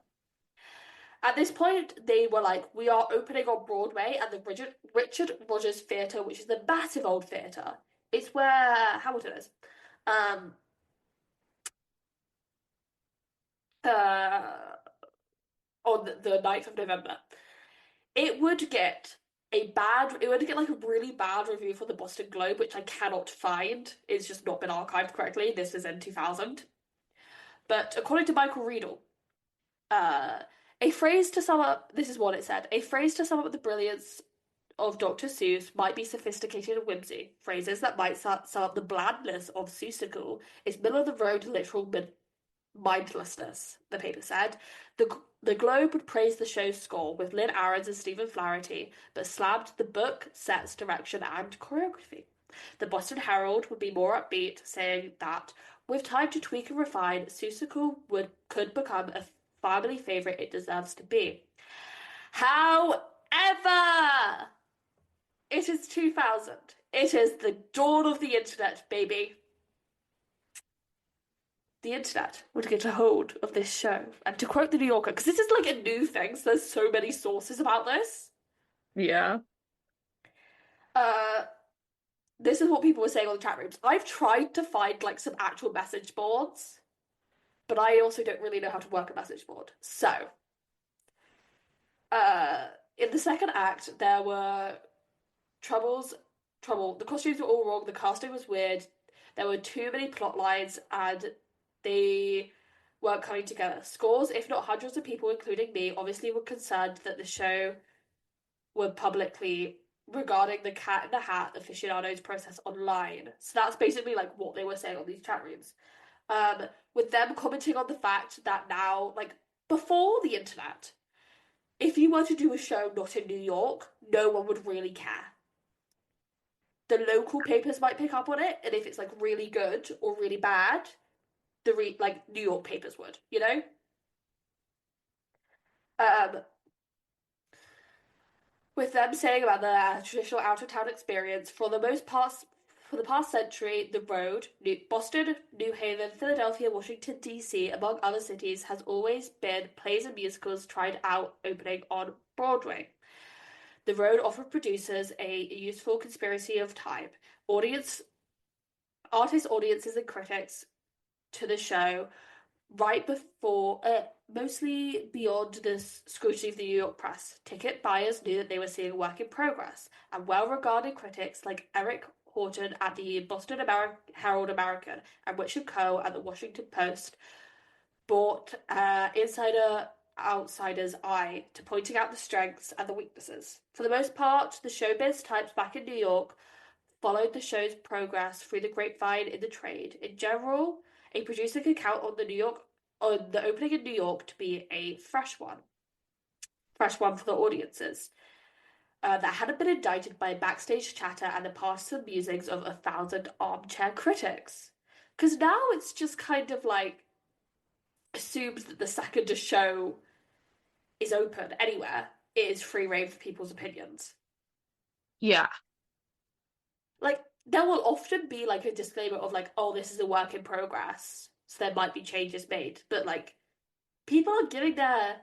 At this point, they were like, we are opening on Broadway at the Richard Rogers Theatre, which is the massive old theatre. It's where Hamilton is. On the 9th of November. It would get like a really bad review for the Boston Globe, which I cannot find. It's just not been archived correctly. This is in 2000. But according to Michael Riedel, a phrase to sum up, this is what it said, a phrase to sum up the brilliance of Dr. Seuss might be sophisticated and whimsy. Phrases that might sum up the blandness of Seussical is middle-of-the-road literal mindlessness, the paper said. The Globe would praise the show's score with Lynn Ahrens and Stephen Flaherty, but slammed the book, sets, direction, and choreography. The Boston Herald would be more upbeat, saying that, with time to tweak and refine, Seussical could become a family favourite it deserves to be. However, it is 2000. It is the dawn of the internet, baby. The internet would get a hold of this show. And to quote the New Yorker, because this is like a new thing, so there's so many sources about this. Yeah. This is what people were saying on the chat rooms. I've tried to find like some actual message boards, but I also don't really know how to work a message board. So, in the second act, there were trouble. The costumes were all wrong. The casting was weird. There were too many plot lines, and they weren't coming together. Scores, if not hundreds of people, including me, obviously were concerned that the show would publicly regarding the Cat in the Hat aficionados process online. So that's basically like what they were saying on these chat rooms. With them commenting on the fact that now, like before the internet, if you were to do a show not in New York, no one would really care. The local papers might pick up on it, and if it's like really good or really bad, like New York papers would, you know? With them saying about the traditional out-of-town experience, for the past century, the road, Boston, New Haven, Philadelphia, Washington, D.C., among other cities, has always been plays and musicals tried out opening on Broadway. The road often produces a useful conspiracy of time. Artists, audiences, and critics to the show right before, mostly beyond the scrutiny of the New York press. Ticket buyers knew that they were seeing a work in progress, and well-regarded critics like Eric Horton at the Boston Herald American and Richard Coe at the Washington Post brought insider outsider's eye to pointing out the strengths and the weaknesses. For the most part, the showbiz types back in New York followed the show's progress through the grapevine in the trade. In general, a producer could count on the opening in New York to be a fresh one for the audiences. That hadn't been indicted by backstage chatter and the partisan musings of 1,000 armchair critics. Because now it's just kind of like assumes that the second a show is open anywhere, it is free reign for people's opinions. Yeah. Like, there will often be like a disclaimer of like, oh, this is a work in progress, so there might be changes made. But like, people are giving their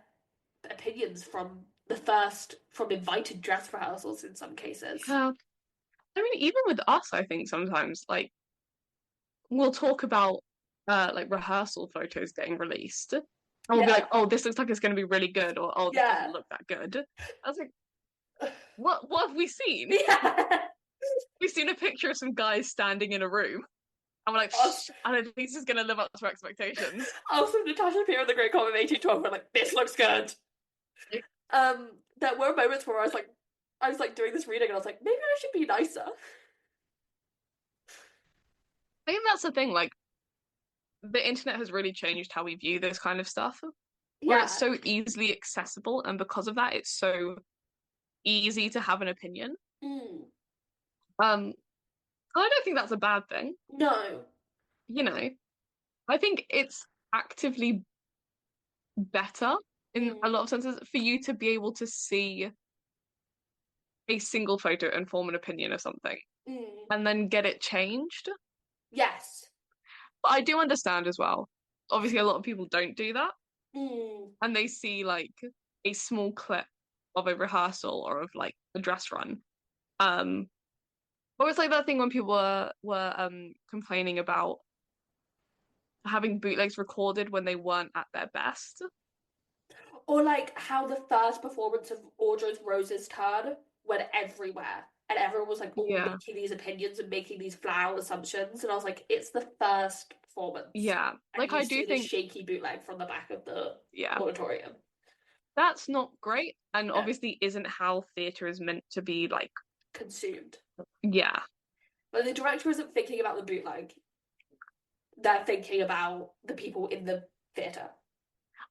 opinions from invited dress rehearsals in some cases. Yeah. I mean, even with us, I think sometimes like we'll talk about like rehearsal photos getting released. And we'll be Yeah, like, oh, this looks like it's gonna be really good, or oh, this yeah, doesn't look that good. I was like, what have we seen? yeah. We've seen a picture of some guys standing in a room. And we're like, Us, shh, I don't think this is gonna live up to our expectations. us and Natasha Pierre in the Great Comet of 1812 were like, this looks good. There were moments where I was like doing this reading and I was like, maybe I should be nicer. I think that's the thing, like the internet has really changed how we view this kind of stuff, where it's Yeah. so easily accessible, and because of that, it's so easy to have an opinion. Mm. Um, I don't think that's a bad thing, No. you know. I think it's actively better in a Mm. lot of senses for you to be able to see a single photo and form an opinion of something Mm. and then get it changed. Yes. But I do understand as well. Obviously, a lot of people don't do that, Mm. and they see like a small clip of a rehearsal or of like a dress run. Um, or it's like that thing when people were complaining about having bootlegs recorded when they weren't at their best. Or like how the first performance of Audra's Rose's Turn went everywhere. And everyone was like, oh, Yeah, making these opinions and making these flower assumptions. And I was like, it's the first performance. yeah. And Like you I do see the think, shaky bootleg from the back of the yeah, auditorium. that's not great, and No, obviously isn't how theatre is meant to be. Like, consumed. yeah, But the director isn't thinking about the bootleg. They're thinking about the people in the theatre.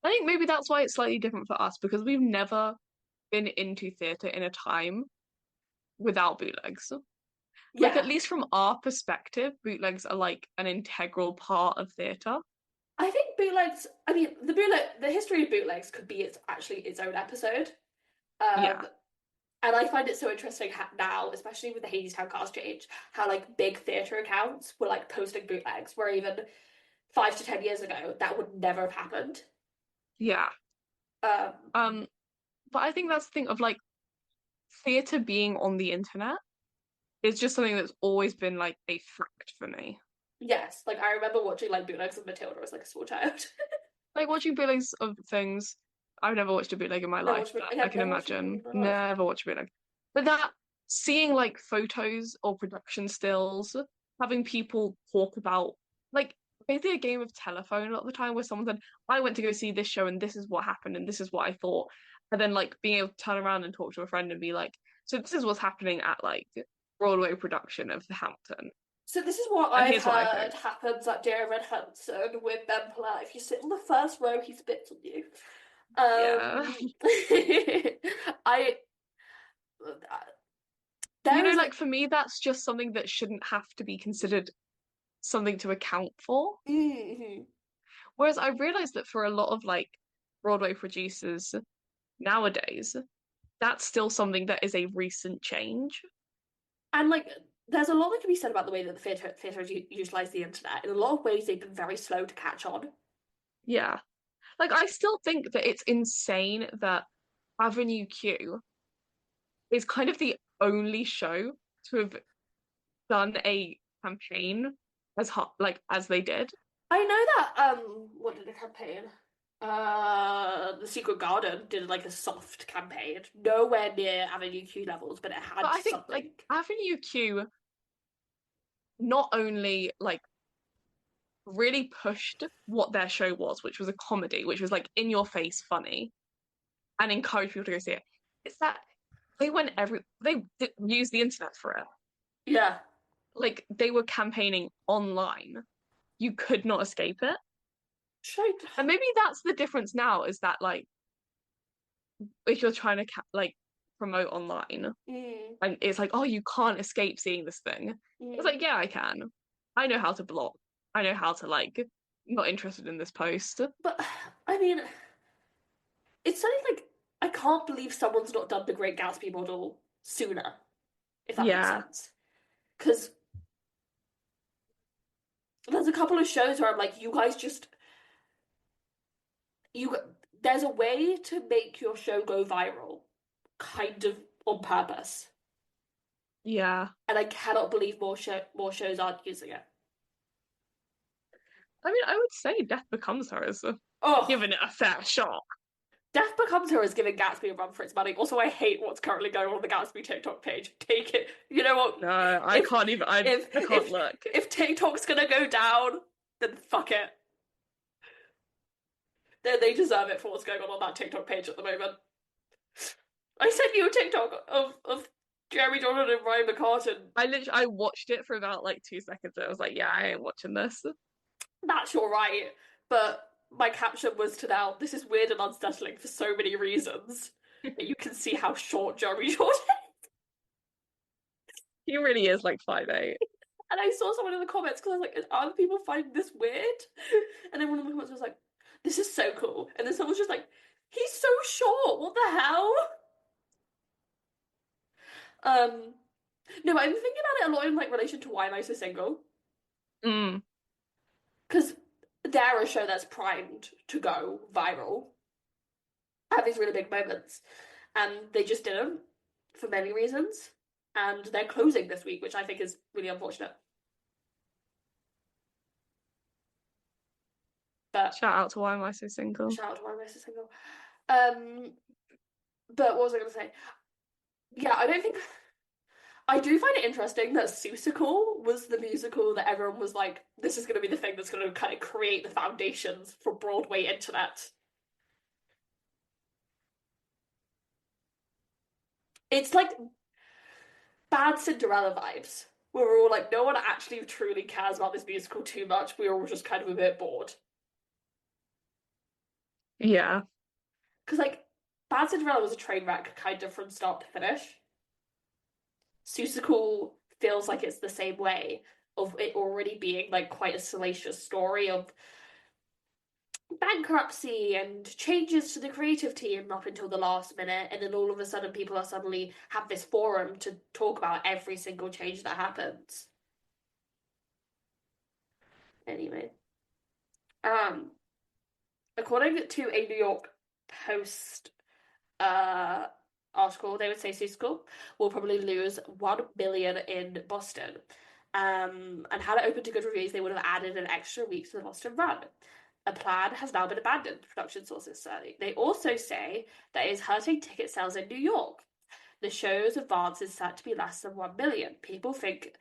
I think maybe that's why it's slightly different for us because we've never been into theatre in a time without bootlegs. Like, at Yeah. least from our perspective, bootlegs are like an integral part of theatre. I think bootlegs, I mean, the history of bootlegs could be actually its own episode. Yeah, Um, and I find it so interesting now, especially with the Hadestown cast change, how like big theatre accounts were like posting bootlegs, where even 5 to 10 years ago that would never have happened. yeah. Um, Um, but I think that's the thing of like theatre being on the internet is just something that's always been like a fact for me. yes, like I remember watching like bootlegs of Matilda as like a small child. Like watching bootlegs of things. I've never watched a bootleg in my Never life, watched but I I have can never watched a bootleg imagine. in my life. Never watched a bootleg. But that seeing like photos or production stills, having people talk about like basically a game of telephone a lot of the time where someone said, I went to go see this show and this is what happened and this is what I thought. And then like being able to turn around and talk to a friend and be like, so this is what's happening at like Broadway production of The Hampton. So this is what And I've here's what I heard think. happens at Dear Evan Hansen with Ben Platt. If you sit on the first row, he spits on you. Yeah. I You there know, is like for me, that's just something that shouldn't have to be considered something to account for. mm-hmm. Whereas I realized that for a lot of like Broadway producers nowadays, that's still something that is a recent change. And like there's a lot that can be said about the way that the theatre has utilized the internet. In a lot of ways, they've been very slow to catch on. Yeah. Like I still think that it's insane that Avenue Q is kind of the only show to have done a campaign as hot like as they did. I know that what did the campaign? The Secret Garden did like a soft campaign, nowhere near Avenue Q levels, but it But had I think like something. Avenue Q not only like really pushed what their show was, which was a comedy, which was like in your face funny, and encouraged people to go see it. It's that they used the internet for it. Yeah. Like they were campaigning online. You could not escape it. Should And maybe that's the difference now is that like if you're trying to like promote online mm, and it's like, oh, you can't escape seeing this thing. It's mm. like, yeah, I can. I know how to block. I know how to like not interested in this post. But I mean, it's something like I can't believe someone's not done the Great Gatsby model sooner, if that makes Yeah. sense. Because there's a couple of shows where I'm like, you guys just you there's a way to make your show go viral, kind of on purpose, Yeah. and I cannot believe more shows aren't using it. I mean, I would say Death Becomes Her is Oh, giving it a fair shot. Death Becomes Her is giving Gatsby a run for its money. Also, I hate what's currently going on the Gatsby TikTok page. Take it. You know what? No, I If can't even if I can't if look. if TikTok's gonna go down, then fuck it. They deserve it for what's going on that TikTok page at the moment. I sent you a TikTok of Jeremy Jordan and Ryan McCartan. I watched it for about like 2 seconds and I was like, yeah, I ain't watching this. That's all right, but my caption was to now. This is weird and unsettling for so many reasons. But you can see how short Jeremy Jordan. He really is like 5'8". And I saw someone in the comments because I was like, "Other people find this weird?" And then one of the comments was like, "This is so cool." And then someone was just like, "He's so short. What the hell?" Um, no, I'm thinking about it a lot in like relation to Why Am I So Single? Mm, Because they're a show that's primed to go viral, have these really big moments, and they just didn't for many reasons. And they're closing this week, which I think is really unfortunate. But shout out to Why Am I So Single? shout out to Why Am I So Single? Um, but what was I going to say? Yeah, I don't think I do find it interesting that Seussical was the musical that everyone was like, this is going to be the thing that's going to kind of create the foundations for Broadway Internet. It's like bad Cinderella vibes, where we're all like, no one actually truly cares about this musical too much. We're all just kind of a bit bored. Yeah. Because, like, Bad Cinderella was a train wreck kind of from start to finish. Seussical feels like it's the same way of it already being like quite a salacious story of bankruptcy and changes to the creative team up until the last minute, and then all of a sudden people are suddenly have this forum to talk about every single change that happens. Anyway, um, according to a New York Post uh article, they would say Seussical will probably lose 1 million in Boston. And had it opened to good reviews, they would have added an extra week to the Boston run. A plan has now been abandoned, production sources say. They also say that it is hurting ticket sales in New York. The show's advance is set to be less than 1 million. People think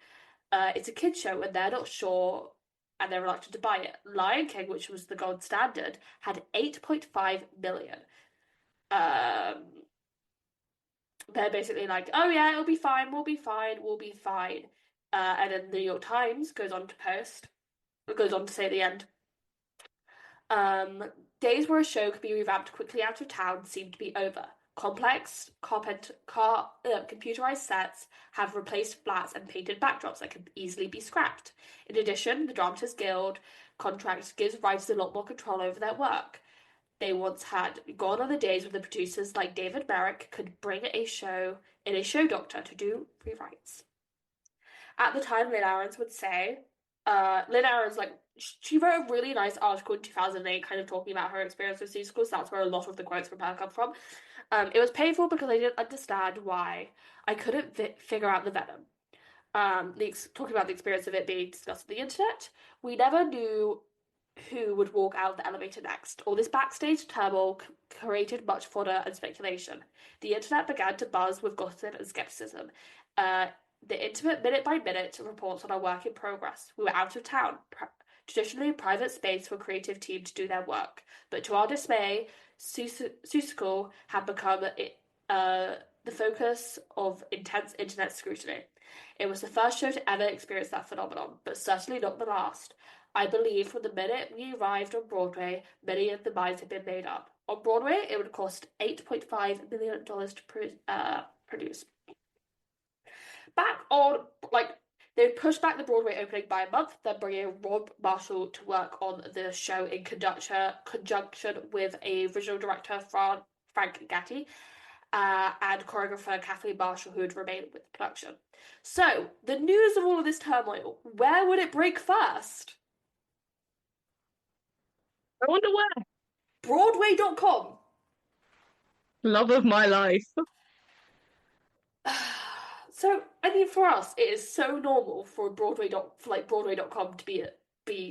it's a kids show and they're not sure and they're reluctant to buy it. Lion King, which was the gold standard, had 8.5 million. Um, they're basically like, oh yeah, it'll be fine, we'll be fine, we'll be fine. And then the New York Times goes on to say at the end, days where a show could be revamped quickly out of town seem to be over. Complex, computerized sets have replaced flats and painted backdrops that can easily be scrapped. In addition, the Dramatists Guild contract gives writers a lot more control over their work. They once had gone are the days when the producers like David Merrick could bring a show doctor to do rewrites. At the time, Lynn Ahrens would say, Lynn Ahrens, like, she wrote a really nice article in 2008 kind of talking about her experience with Seussical, so that's where a lot of the quotes from her come from. It was painful because I didn't understand why I couldn't figure out the venom. Talking about the experience of it being discussed on the internet, we never knew. who would walk out of the elevator next. All this backstage turmoil created much fodder and speculation. The internet began to buzz with gossip and skepticism. Uh, the intimate minute-by-minute reports on our work in progress. We were out of town. Traditionally, private space for a creative team to do their work. But to our dismay, Seusical had become the focus of intense internet scrutiny. It was the first show to ever experience that phenomenon, but certainly not the last. I believe from the minute we arrived on Broadway, many of the minds had been made up. On Broadway, it would cost $8.5 million to produce. Back on, like, they pushed back the Broadway opening by a month, then bringing Rob Marshall to work on the show in conjunction with a visual director, Frank Gatti, and choreographer Kathleen Marshall, who would remain with the production. So, the news of all of this turmoil, where would it break first? I wonder where. Broadway.com. Love of my life. So, I mean, for us, it is so normal for Broadway.com to be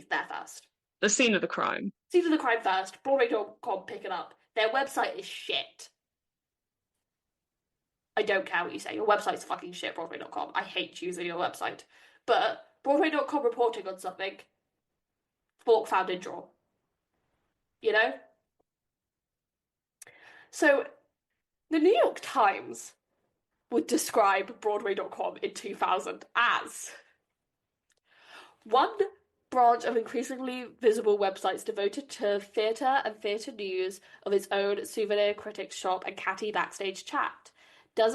there first. The scene of the crime. Scene of the crime first, Broadway.com pick it up. Their website is shit. I don't care what you say. Your website's fucking shit, Broadway.com. I hate using your website. But Broadway.com reporting on something, fork found in drawer. You know? So, the New York Times would describe Broadway.com in 2000 as one branch of increasingly visible websites devoted to theatre and theatre news of its own souvenir critics shop and catty backstage chat. With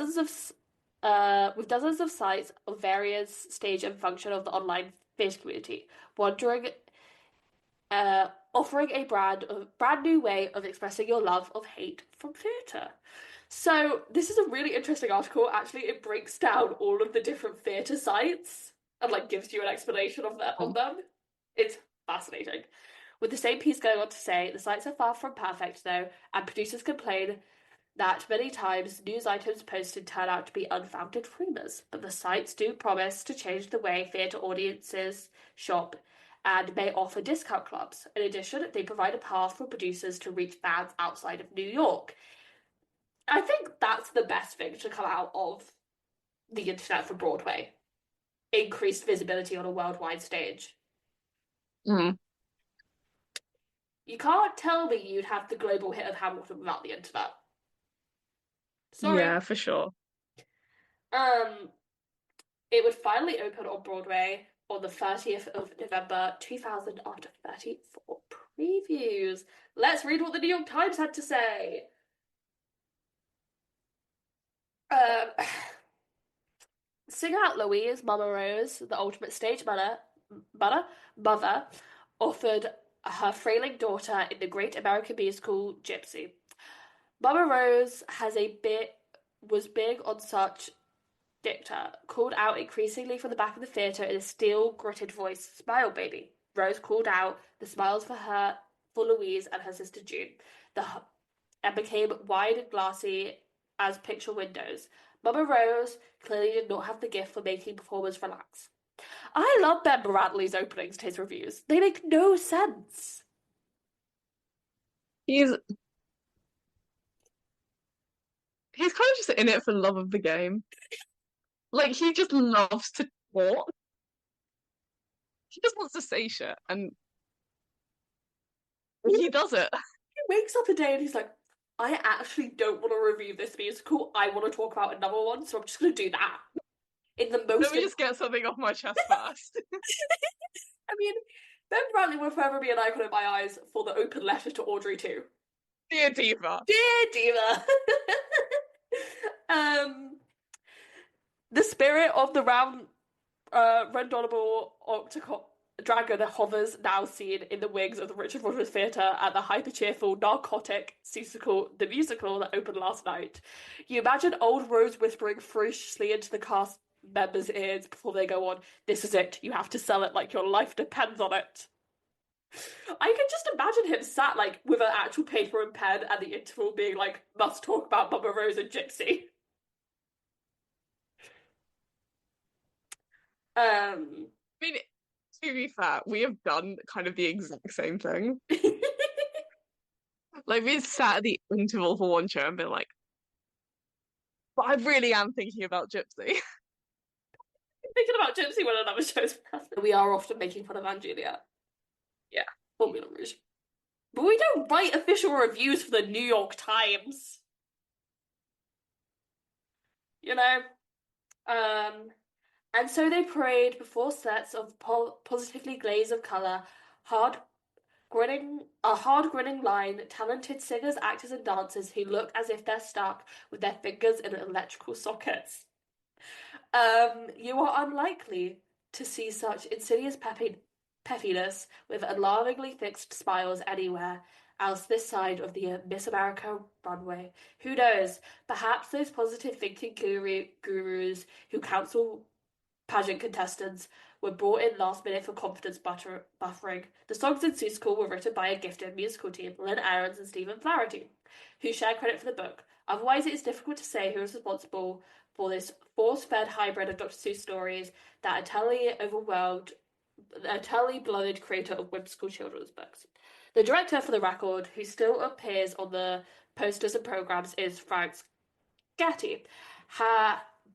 dozens of sites of various stage and function of the online theatre community, offering a brand new way of expressing your love of hate from theatre. So this is a really interesting article. Actually, it breaks down all of the different theatre sites and like gives you an explanation of them. It's fascinating. With the same piece going on to say, the sites are far from perfect though, and producers complain that many times news items posted turn out to be unfounded rumours, but the sites do promise to change the way theatre audiences shop and may offer discount clubs. In addition, they provide a path for producers to reach fans outside of New York. I think that's the best thing to come out of the internet for Broadway. Increased visibility on a worldwide stage. Mm. You can't tell me you'd have the global hit of Hamilton without the internet. Sorry. Yeah, for sure. It would finally open on Broadway on the 30th of November 2000 after 34 previews. Let's read what the New York Times had to say. Singer Louise Mama Rose, the ultimate stage mother, offered her frailing daughter in the great American musical Gypsy. Mama Rose was big on such dicta, called out increasingly from the back of the theatre in a steel-gritted voice, "Smile, baby." Rose called out the smiles for Louise and her sister June, and became wide and glassy as picture windows. Mama Rose clearly did not have the gift for making performers relax. I love Ben Bradley's openings to his reviews. They make no sense. He's kind of just in it for the love of the game. Like, he just loves to talk. He just wants to say shit, and he does it. He wakes up a day and he's like, I actually don't want to review this musical. I want to talk about another one, so I'm just going to do that. In the most. Let me just get something off my chest first. I mean, Ben Bradley will forever be an icon in my eyes for the open letter to Audrey too. Dear Diva. Dear Diva. The spirit of the round-honorable dragon hovers, now seen in the wings of the Richard Rodgers Theatre at the hyper-cheerful, narcotic Seussical, the musical that opened last night. You imagine old Rose whispering ferociously into the cast members' ears before they go on, "This is it, you have to sell it like your life depends on it." I can just imagine him sat like with an actual paper and pen at the interval being like, "Must talk about Mama Rose and Gypsy." I mean, To be fair, we have done kind of the exact same thing. Like we've sat at the interval for one show and been like, but I really am thinking about Gypsy. Thinking about Gypsy when another show's happening. We are often making fun of Anne Juliet Yeah. or Moulin Rouge. But we don't write official reviews for the New York Times. You know? Um, and so they parade before sets of positively glazed of colour, hard grinning line, talented singers, actors, and dancers who look as if they're stuck with their fingers in electrical sockets. You are unlikely to see such insidious peffiness with alarmingly fixed smiles anywhere else this side of the Miss America runway. Who knows? Perhaps those positive thinking gurus who counsel pageant contestants were brought in last minute for confidence buffering. The songs in Seussical were written by a gifted musical team, Lynn Ahrens and Stephen Flaherty, who share credit for the book. Otherwise, it is difficult to say who is responsible for this force-fed hybrid of Dr. Seuss stories that utterly blooded creator of whimsical children's books. The director, for the record, who still appears on the posters and programs, is Frank Gatti.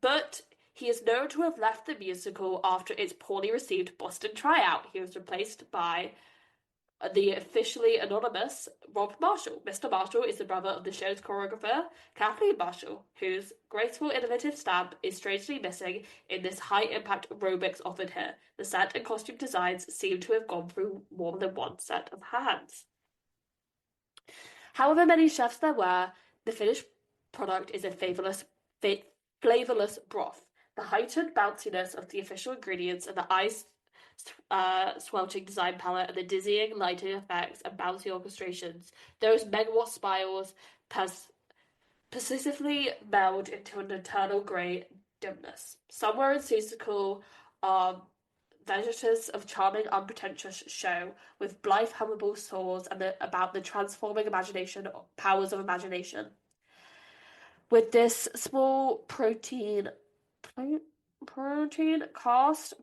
But he is known to have left the musical after its poorly received Boston tryout. He was replaced by the officially anonymous Rob Marshall. Mr. Marshall is the brother of the show's choreographer, Kathleen Marshall, whose graceful, innovative stamp is strangely missing in this high-impact aerobics offered here. The set and costume designs seem to have gone through more than one set of hands. However many chefs there were, the finished product is a flavorless broth. The heightened bounciness of the official ingredients and the sweltering design palette and the dizzying lighting effects and bouncy orchestrations, those megawatt spirals persistently meld into an eternal grey dimness. Somewhere in Seusical are vegetables of charming, unpretentious show with blithe, hummable souls and about the transforming powers of imagination. With this small protein cast,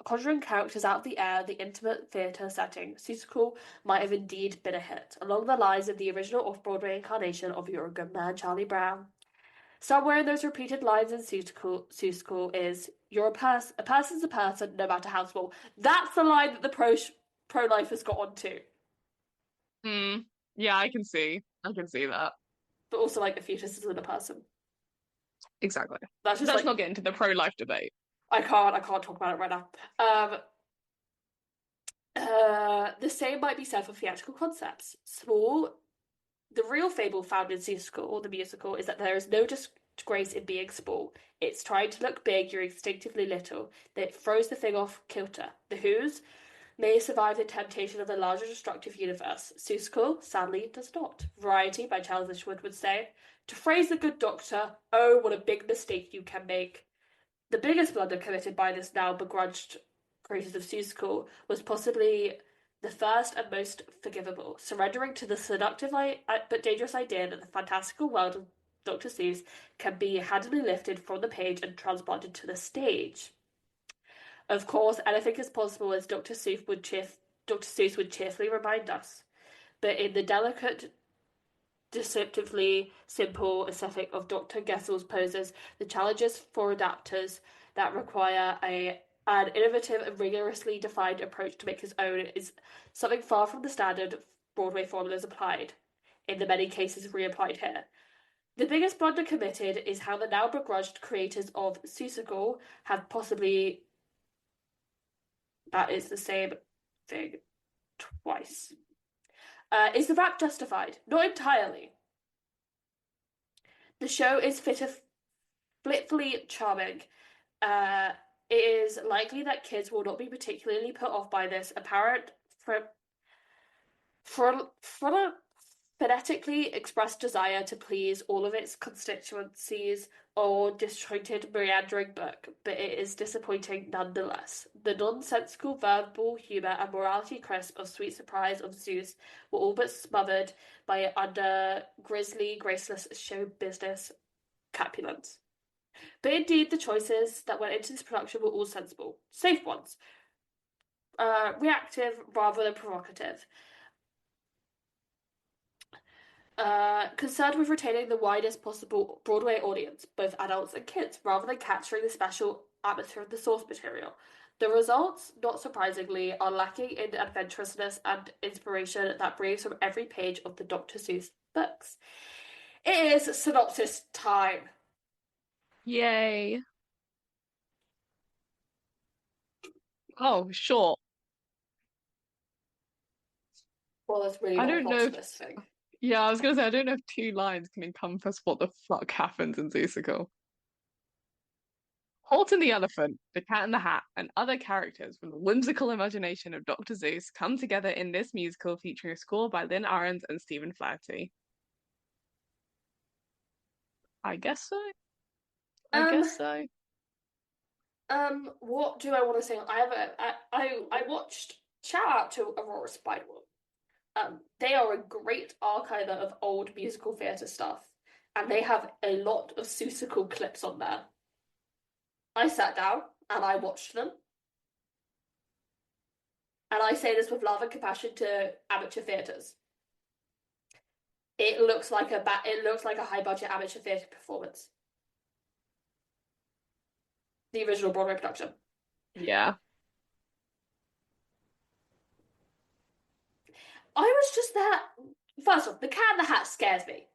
conjuring characters out of the air, the intimate theatre setting, Seussical might have indeed been a hit, along the lines of the original off-Broadway incarnation of You're a Good Man, Charlie Brown. Somewhere in those repeated lines in Seussical is, a person's a person, no matter how small. That's the line that the pro-lifers got onto. Mm, yeah, I can see. I can see that. But also, like, a fetus isn't a person. Exactly. That's just Let's like, not get into the pro-life debate. I can't talk about it right now. The same might be said for theatrical concepts. The real fable found in Seussical, the musical, is that there is no disgrace in being small. It's trying to look big, you're instinctively little. That throws the thing off kilter. The Who's may survive the temptation of the larger destructive universe. Seussical, sadly, does not. Variety, by Charles Ishwood, would say, to phrase the good doctor, oh, what a big mistake you can make. The biggest blunder committed by this now begrudged creators of Seussical was possibly the first and most forgivable, surrendering to the seductive but dangerous idea that the fantastical world of Dr. Seuss can be handily lifted from the page and transplanted to the stage. Of course, anything is possible, as Dr. Seuss would cheerfully remind us. But in the delicate, deceptively simple aesthetic of Dr. Gessel's poses, the challenges for adapters that require an innovative and rigorously defined approach to make his own is something far from the standard Broadway formulas applied, in the many cases reapplied here. The biggest blunder committed is how the now begrudged creators of Seussical have possibly. That is the same thing twice. Is the rap justified? Not entirely. The show is fitfully charming. It is likely that kids will not be particularly put off by this apparent for a phonetically expressed desire to please all of its constituencies or disjointed, meandering book, but it is disappointing nonetheless. The nonsensical verbal humour and morality crisp of Sweet Surprise of Zeus were all but smothered by under grisly, graceless show business capulence. But indeed, the choices that went into this production were all sensible, safe ones. reactive rather than provocative. Concerned with retaining the widest possible Broadway audience, both adults and kids, rather than capturing the special atmosphere of the source material. The results, not surprisingly, are lacking in adventurousness and inspiration that breathes from every page of the Dr. Seuss books. It is synopsis time. Yay. Oh, sure. Well, there's really I not a don't plot know to if, this thing. yeah, I was gonna say, I don't know if two lines can encompass what the fuck happens in Seussical. Horton the Elephant, the Cat in the Hat, and other characters from the whimsical imagination of Dr. Seuss come together in this musical featuring a score by Lynn Ahrens and Stephen Flaherty. I guess so. I Um, guess so. what do I want to say? I watched. Shout out to Aurora Spiderwoman. They are a great archiver of old musical theatre stuff, and they have a lot of Seussical clips on there. I sat down and I watched them, and I say this with love and compassion to amateur theatres. It looks like a high budget amateur theatre performance. The original Broadway production. Yeah. I was just there. First off, the Cat in the Hat scares me.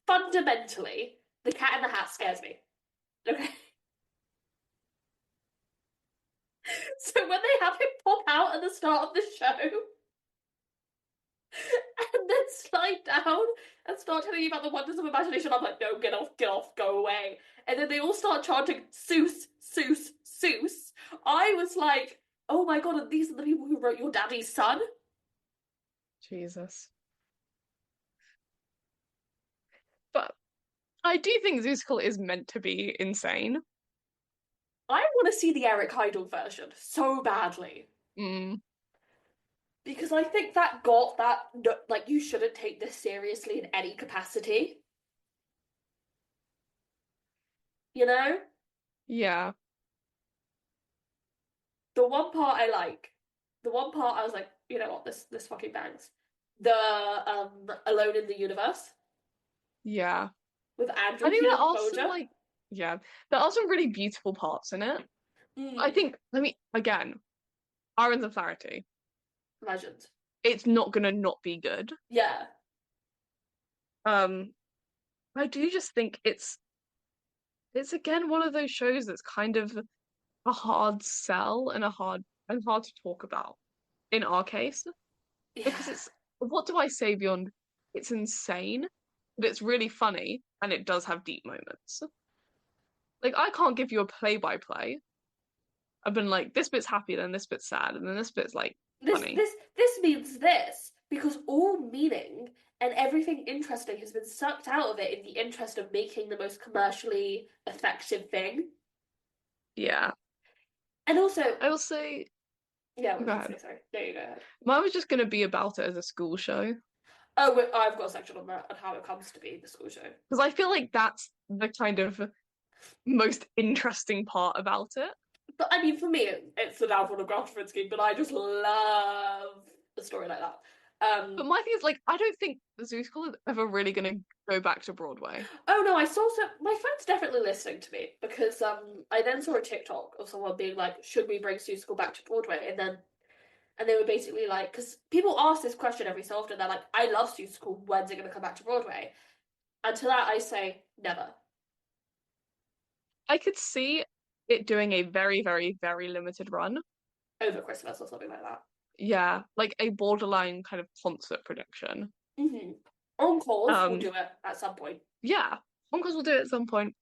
Fundamentally, the Cat in the Hat scares me. Okay. So when they have him pop out at the start of the show and then slide down and start telling you about the wonders of imagination, I'm like, no, get off, go away. And then they all start chanting Seuss, Seuss, Seuss. I was like, oh my god, and these are the people who wrote Your Daddy's Son? Jesus. But I do think Seussical is meant to be insane. I want to see the Eric Idle version so badly. Mm, Because I think that got that, like, you shouldn't take this seriously in any capacity. You know? yeah. The one part I like, the one part I was like, you know what, this fucking bangs. The Alone in the Universe Yeah. with I Andrew think there Peter are some Boja. like yeah, there are some really beautiful parts in it. I Mm, think, I mean, again, Aaron's and Flaherty. legend. It's not gonna not be good. Yeah. Um, I do just think it's again one of those shows that's kind of a hard sell and a hard to talk about in our case because Yeah. it's what do I say beyond it's insane, but it's really funny and it does have deep moments. Like I can't give you a play by play. I've been like this bit's happy, then this bit's sad, and then this bit's like This funny. this this means this because all meaning and everything interesting has been sucked out of it in the interest of making the most commercially effective thing. Yeah. And also, I will say yeah, what go was I say? ahead. Sorry. No, you go ahead. Mine was just gonna be about it as a school show. Oh, I've got a section on that and how it comes to be the school show. Because I feel like that's the kind of most interesting part about it. But I mean, for me, it's the downfall of Grafton scheme, but I just love a story like that. But my thing is like I don't think the Seussical is ever really gonna go back to Broadway. Oh no, I saw some. My friend's definitely listening to me because I then saw a TikTok of someone being like, "Should we bring Seussical back to Broadway?" And they were basically like, because people ask this question every so often, they're like, "I love Seussical. When's it going to come back to Broadway?" And to that, I say, never. I could see it doing a very, very, very limited run. Over Christmas or something like that. Yeah, like a borderline kind of concert production. Mm-hmm. Encores will Um, do it at some point. yeah, Bonkers will do it at some point.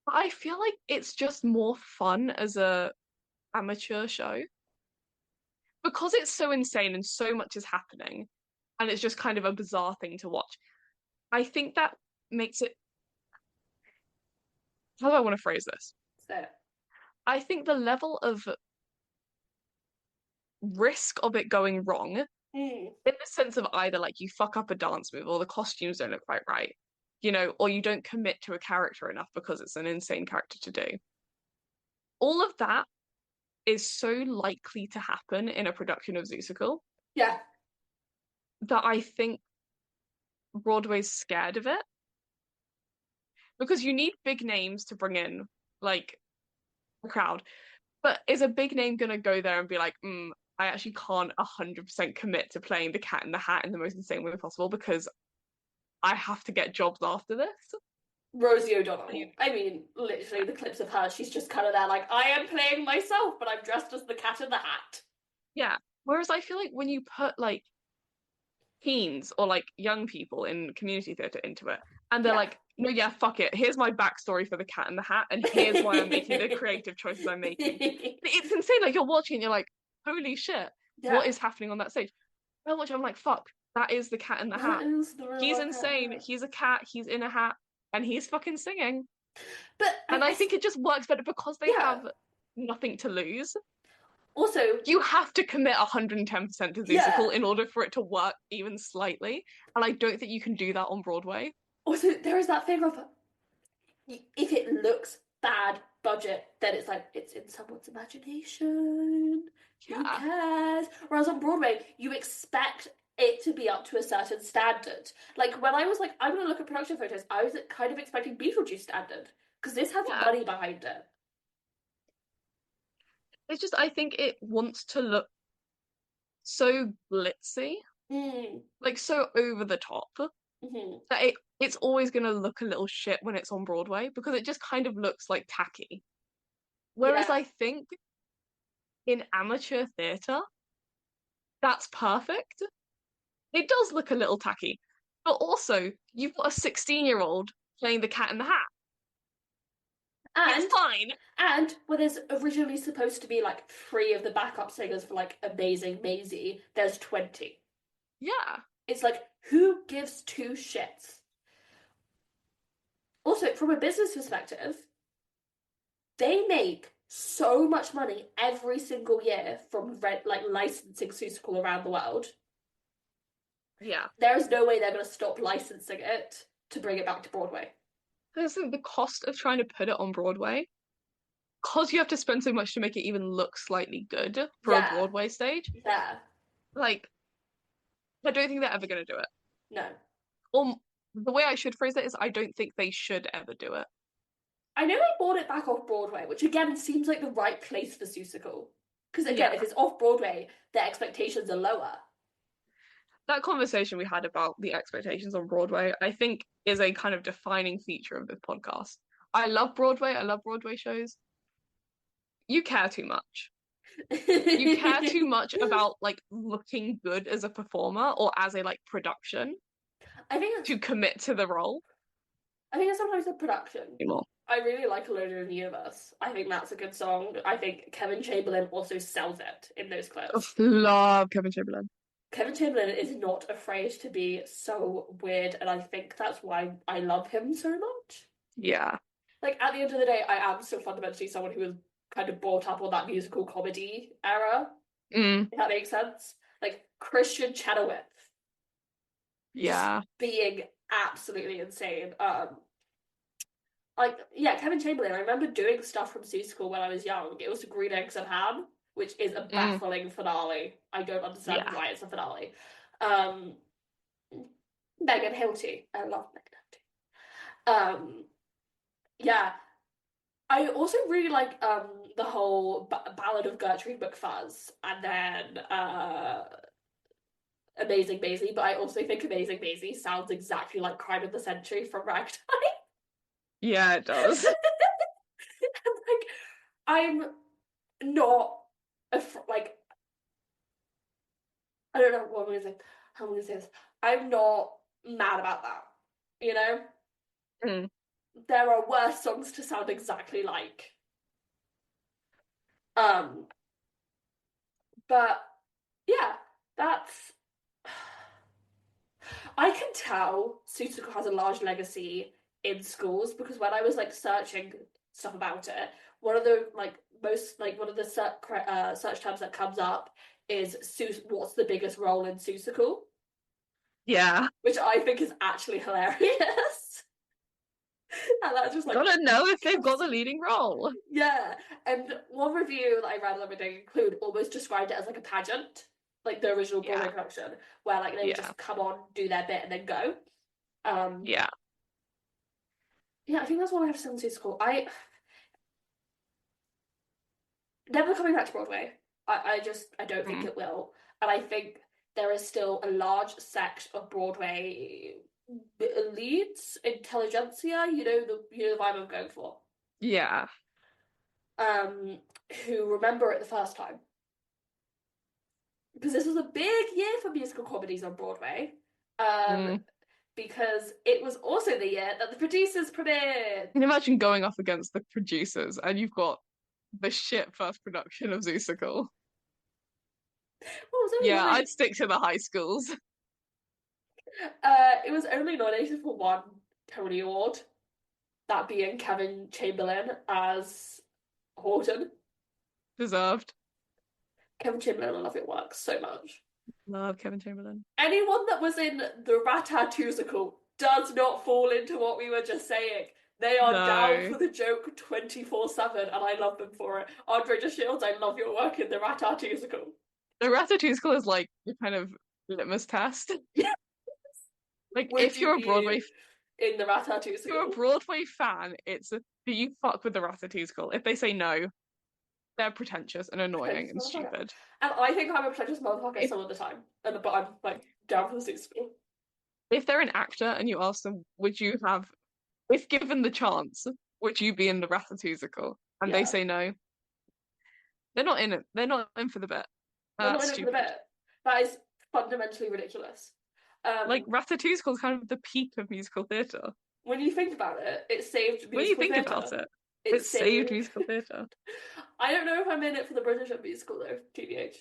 But I feel like it's just more fun as a amateur show because it's so insane and so much is happening, and it's just kind of a bizarre thing to watch. I think that makes it. How do I want to phrase this? So, I think the level of risk of it going wrong, in mm, the sense of either like you fuck up a dance move or the costumes don't look quite right, or you don't commit to a character enough because it's an insane character to do. All of that is so likely to happen in a production of Seussical Yeah. that I think Broadway's scared of it because you need big names to bring in like a crowd. But is a big name gonna go there and be like, I actually can't 100% commit to playing the Cat in the Hat in the most insane way possible because I have to get jobs after this? Rosie O'Donnell. I mean, literally the clips of her, she's just kind of there like, I am playing myself, but I'm dressed as the Cat in the Hat. Yeah. Whereas I feel like when you put like teens or like young people in community theatre into it, and they're Yeah. like, no, yeah, fuck it. Here's my backstory for the Cat in the Hat, and here's why I'm making the creative choices I'm making. It's insane. Like you're watching, and you're like, holy shit, what Yeah. is happening on that stage? I watch, I'm like, fuck, that is the Cat in the That Hat. is the real He's Cat in the insane. Hat. He's a cat. He's in a hat, and he's fucking singing. But And I think it just works better because they yeah. have nothing to lose. Also, You have to commit 110% to yeah. Seussical in order for it to work even slightly. And I don't think you can do that on Broadway. Also, there is that thing of if it looks bad budget, then it's like it's in someone's imagination. Who Yeah. cares? Whereas on Broadway, you expect it to be up to a certain standard. Like when I was like, I'm gonna look at production photos, I was kind of expecting Beetlejuice standard because this has Yeah. money behind it. It's just, I think it wants to look so glitzy, Mm. like so over the top, Hmm. that it's always going to look a little shit when it's on Broadway because it just kind of looks like tacky. Whereas Yeah. I think in amateur theatre, that's perfect. It does look a little tacky, but also you've got a 16-year-old playing the Cat in the Hat. It's And fine. when there's originally supposed to be like three of the backup singers for like Amazing Maisie, there's 20. Yeah. It's like, who gives two shits? Also, from a business perspective, they make so much money every single year from like licensing Seussical around the world. Yeah. There is no way they're going to stop licensing it to bring it back to Broadway. I just think the cost of trying to put it on Broadway, because you have to spend so much to make it even look slightly good for a Yeah, Broadway stage, yeah, like, I don't think they're ever going to do it. no. Or the way I should phrase it is, I don't think they should ever do it. I know they bought it back off Broadway, which again seems like the right place for Seussical. Because again, if Yeah. it's off Broadway, their expectations are lower. That conversation we had about the expectations on Broadway, I think, is a kind of defining feature of this podcast. I love Broadway. I love Broadway shows. You care too much. You care too much about like looking good as a performer or as a like production I think it's to commit to the role I think it's sometimes the production. anymore. I really like Alone in the Universe. I think that's a good song. I think Kevin Chamberlain also sells it in those I clips. love Kevin Chamberlain. Kevin Chamberlain is not afraid to be so weird, and I think that's why I love him so much. Yeah. Like, at the end of the day, I am still fundamentally someone who was kind of brought up on that musical comedy era, Mm, if that makes sense. Like, Christian Chenoweth just yeah. being absolutely insane. Like, yeah, Kevin Chamberlain, I remember doing stuff from Seussical when I was young. It was Green Eggs and Ham, which is a Mm, baffling finale. I don't understand yeah. why it's a finale. Um, Megan Hilty. I love Megan Hilty. Yeah. I also really like the whole Ballad of Gertrude McFuzz and then Amazing Maisie, but I also think Amazing Maisie sounds exactly like Crime of the Century from Ragtime. Yeah, it does. Like, I'm not like I don't know what I'm gonna say. How am I gonna say this? I'm not mad about that. You know, Mm. there are worse songs to sound exactly like. Um, but yeah, that's. I can tell Seussical has a large legacy in schools because when I was like searching stuff about it, one of the like most like one of the search terms that comes up is what's the biggest role in Seussical, Yeah. which I think is actually hilarious. And that's just like, Gotta know if they've got the leading role. yeah. And one review that I read that I didn't include almost described it as like a pageant, like the original Broadway Yeah, production, where like they would yeah, just come on, do their bit, and then go. Um, yeah. yeah, I think that's all I have to say on Seussical. I never coming back to Broadway. I don't think Mm. it will, and I think there is still a large sect of Broadway elites, intelligentsia. You know the vibe I'm going for. Yeah. Um, who remember it the first time because this was a big year for musical comedies on Broadway. Um, Mm. because it was also the year that the producers premiered. Can you imagine going up against the producers and you've got the shit first production of Seussical? Well, it was only Yeah, nominated. I'd stick to the high schools. It was only nominated for one Tony Award, that being Kevin Chamberlain as Horton. Deserved. Kevin Chamberlain, I love your work so much. Love Kevin Chamberlain. Anyone that was in the Ratatouille does not fall into what we were just saying. They are down No. for the joke 24/7, and I love them for it. Andre de Shields, I love your work in the Ratatouille. The Ratatouille school is like the kind of litmus test. Like Would if you you're a be in the Ratatouille? Broadway fan, it's do you fuck with the Ratatouille school? If they say no, they're pretentious and annoying Pretentious and motherfucker. stupid. And I think I'm a pretentious motherfucker If some of the time, but I'm like down for the Seussical. if they're an actor and you ask them, would you have, if given the chance, would you be in the Ratatouille? And they Yeah, say no, they're not in it. They're not in for the bit. they're not That's in it for the stupid. bit. That is fundamentally ridiculous. Like Um, Ratatouille is kind of the peak of musical theatre. when you think about it, it saved When you musical think about theatre. it, It it saved saved. musical theatre. I don't know if I'm in it for the British musical though, TBH.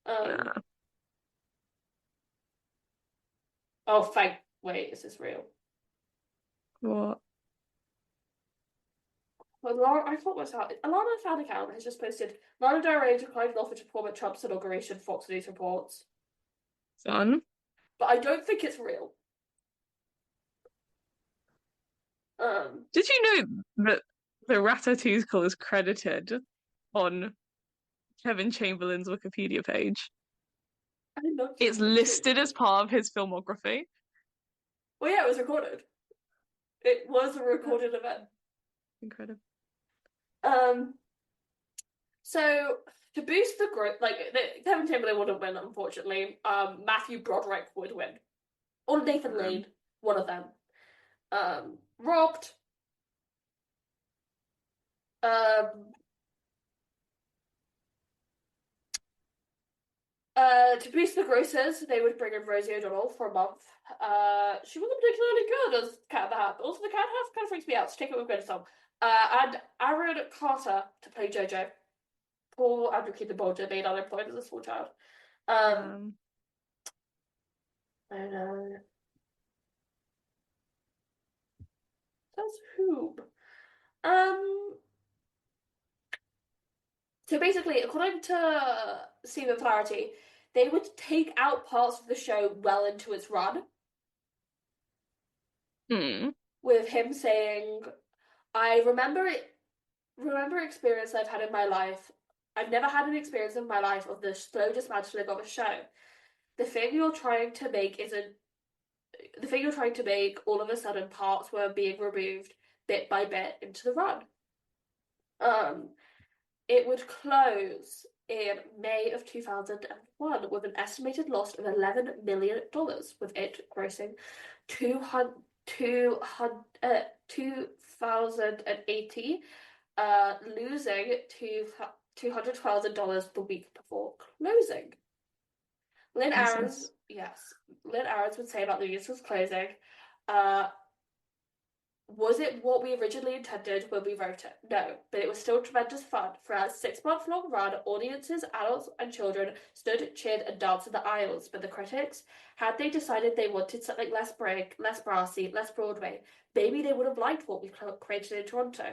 Um, Nah. oh, thank. Wait, is this real? What? Well, Laura, I thought was out. Alana fan account has just posted Lana Del Rey declined an offer to perform at Trump's inauguration. Fox News reports, Son? but I don't think it's real. Um, Did you know that the Ratatouille call is credited on Kevin Chamberlain's Wikipedia page? I love It's Kevin listed as Chamberlain. part of his filmography. Well, yeah, it was recorded. It was a Yeah, recorded event. incredible. Um, so to boost the growth, like Kevin Chamberlain wouldn't win, unfortunately. Matthew Broderick would win, or Nathan Lane, one of them. Robbed. Um, to boost the grosses, they would bring in Rosie O'Donnell for a month. She wasn't particularly good as Cat in the Hat, but also the Cat in the Hat kind of freaks me out, so take it with a grain of salt. And Aaron Carter to play JoJo. Poor Andrew Keaton Bolger made unemployed as a small child. Um, I know. That's who. Um, so basically, according to Stephen Flaherty, they would take out parts of the show well into its run, hmm. with him saying, I remember experience I've had in my life. I've never had an experience in my life of the slow dismantling of a show. The thing you're trying to make isn't the thing you're trying to make, all of a sudden parts were being removed bit by bit into the run. Um, it would close in May of 2001 with an estimated loss of $11 million, with it grossing 2080, losing $200,000 the week before closing. Lynn Aarons, Jesus. yes, Lynn Aarons would say about the musical's closing, uh, was it what we originally intended when we wrote it? No, but it was still tremendous fun. For a 6 month long run, audiences, adults and children stood, cheered, and danced in the aisles. But the critics, had they decided they wanted something less big, less brassy, less Broadway, maybe they would have liked what we created in Toronto.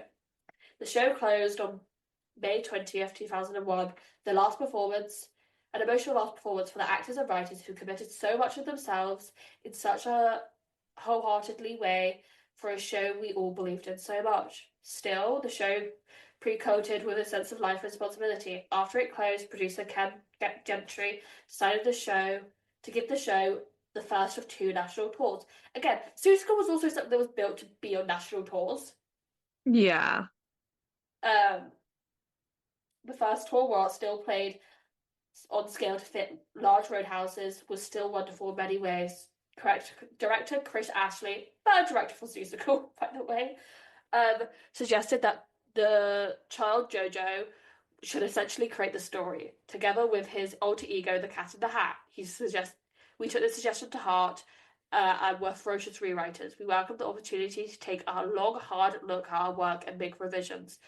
The show closed on May 20th, 2001. The last performance, an emotional last performance for the actors and writers who committed so much of themselves in such a wholeheartedly way for a show we all believed in so much. Still, the show pre-coated with a sense of life responsibility. After it closed, producer Ken Gentry decided to give the show the first of two national tours. Again, Seusical was also something that was built to be on national tours. Yeah. Um, the first tour, while still played on scale to fit large roadhouses, was still wonderful in many ways. Correct director Chris Ashley, bad director for Seusical, by the way, suggested that the child Jojo should essentially create the story together with his alter ego, the Cat in the Hat. We took the suggestion to heart. And were ferocious rewriters. We welcomed the opportunity to take a long, hard look at our work and make revisions.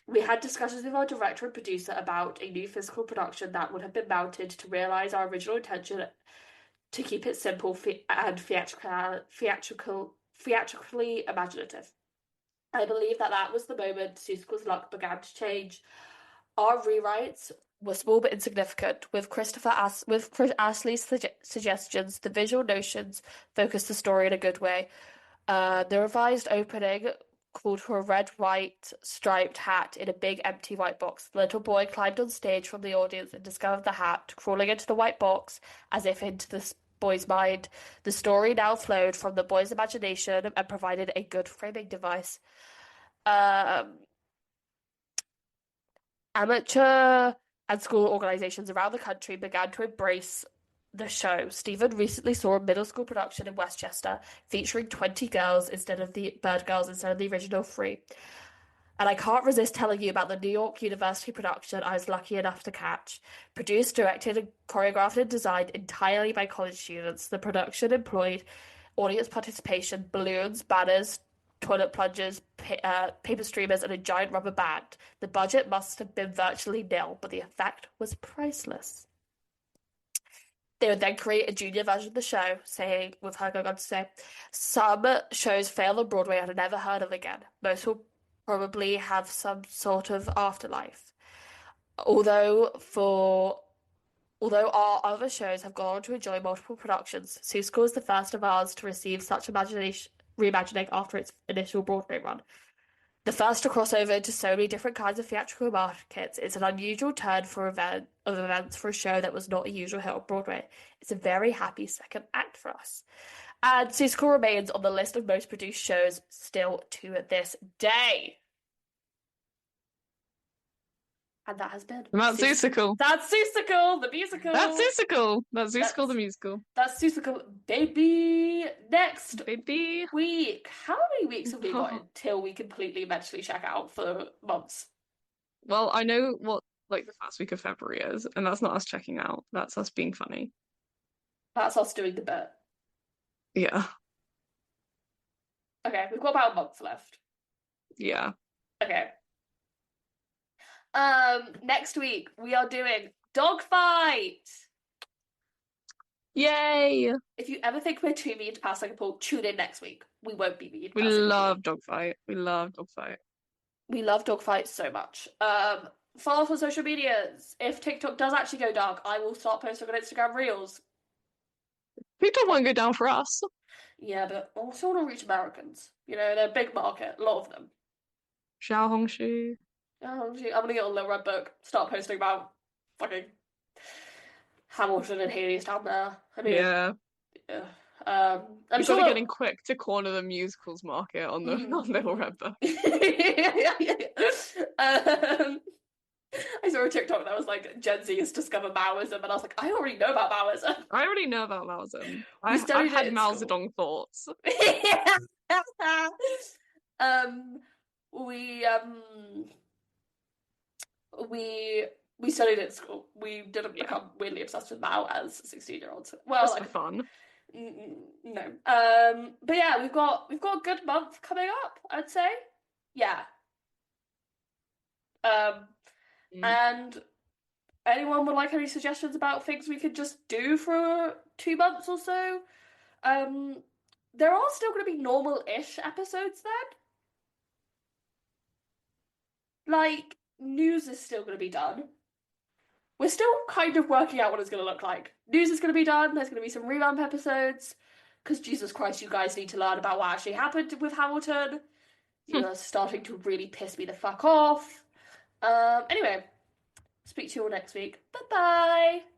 We had discussions with our director and producer about a new physical production that would have been mounted to realise our original intention to keep it simple and theatrically imaginative. I believe that was the moment Seussical's luck began to change. Our rewrites were small but insignificant. With Chris Ashley's suggestions, the visual notions focused the story in a good way. The revised opening called for a red, white, striped hat in a big, empty white box. The little boy climbed on stage from the audience and discovered the hat, crawling into the white box as if into the boy's mind. The story now flowed from the boy's imagination and provided a good framing device. Amateur and school organizations around the country began to embrace the show. Stephen recently saw a middle school production in Westchester featuring 20 girls instead of the Bird Girls instead of the original 3. And I can't resist telling you about the New York University production I was lucky enough to catch. Produced, directed, and choreographed and designed entirely by college students, the production employed audience participation, balloons, banners, toilet plungers, paper streamers, and a giant rubber band. The budget must have been virtually nil, but the effect was priceless. They would then create a junior version of the show, saying, with her going on to say, some shows fail on Broadway and are never heard of again. Most will probably have some sort of afterlife. Although our other shows have gone on to enjoy multiple productions, Seussical is the first of ours to receive such reimagining after its initial Broadway run. The first to cross over into so many different kinds of theatrical markets, it's an unusual turn of events for a show that was not a usual hit on Broadway. It's a very happy second act for us. And Seussical remains on the list of most produced shows still to this day. And that has been... That's Seussical. That's Seussical, the musical. That's Seussical. That's Seussical, the musical. That's Seussical, baby. Next baby week. How many weeks have we got until we completely mentally check out for months? Well, I know what the first week of February is, and that's not us checking out. That's us being funny. That's us doing the bit. Yeah. Okay, we've got about a month left. Yeah. Okay. Next week we are doing Dogfight. Yay! If you ever think we're too mean to pass like a pool, tune in next week. We won't be mean. We love Dogfight. We love Dogfight. We love Dogfight so much. Follow us on social medias. If TikTok does actually go dark, I will start posting on Instagram Reels. TikTok won't go down for us. Yeah, but I also want to reach Americans. You know, they're a big market, a lot of them. Xiao Hongshu. I'm gonna get a Little Red Book, start posting about fucking Hamilton and Hades down there. I mean, yeah. I'm sure getting quick to corner the musicals market on the Little Red Book. I saw a TikTok that was like Gen Z has discovered Maoism, and I was like, I already know about Maoism. I already know about Maoism. I had Mao Zedong thoughts. We studied at school. We didn't become weirdly obsessed with Mao as 16-year-olds. Well, just for fun. No. But yeah, we've got a good month coming up, I'd say. Yeah. And anyone would like any suggestions about things we could just do for 2 months or so? There are still going to be normal-ish episodes then. Like, news is still going to be done. We're still kind of working out what it's going to look like. News is going to be done. There's going to be some revamp episodes because Jesus Christ, you guys need to learn about what actually happened with Hamilton. You are starting to really piss me the fuck off. Anyway, speak to you all next week. Bye bye.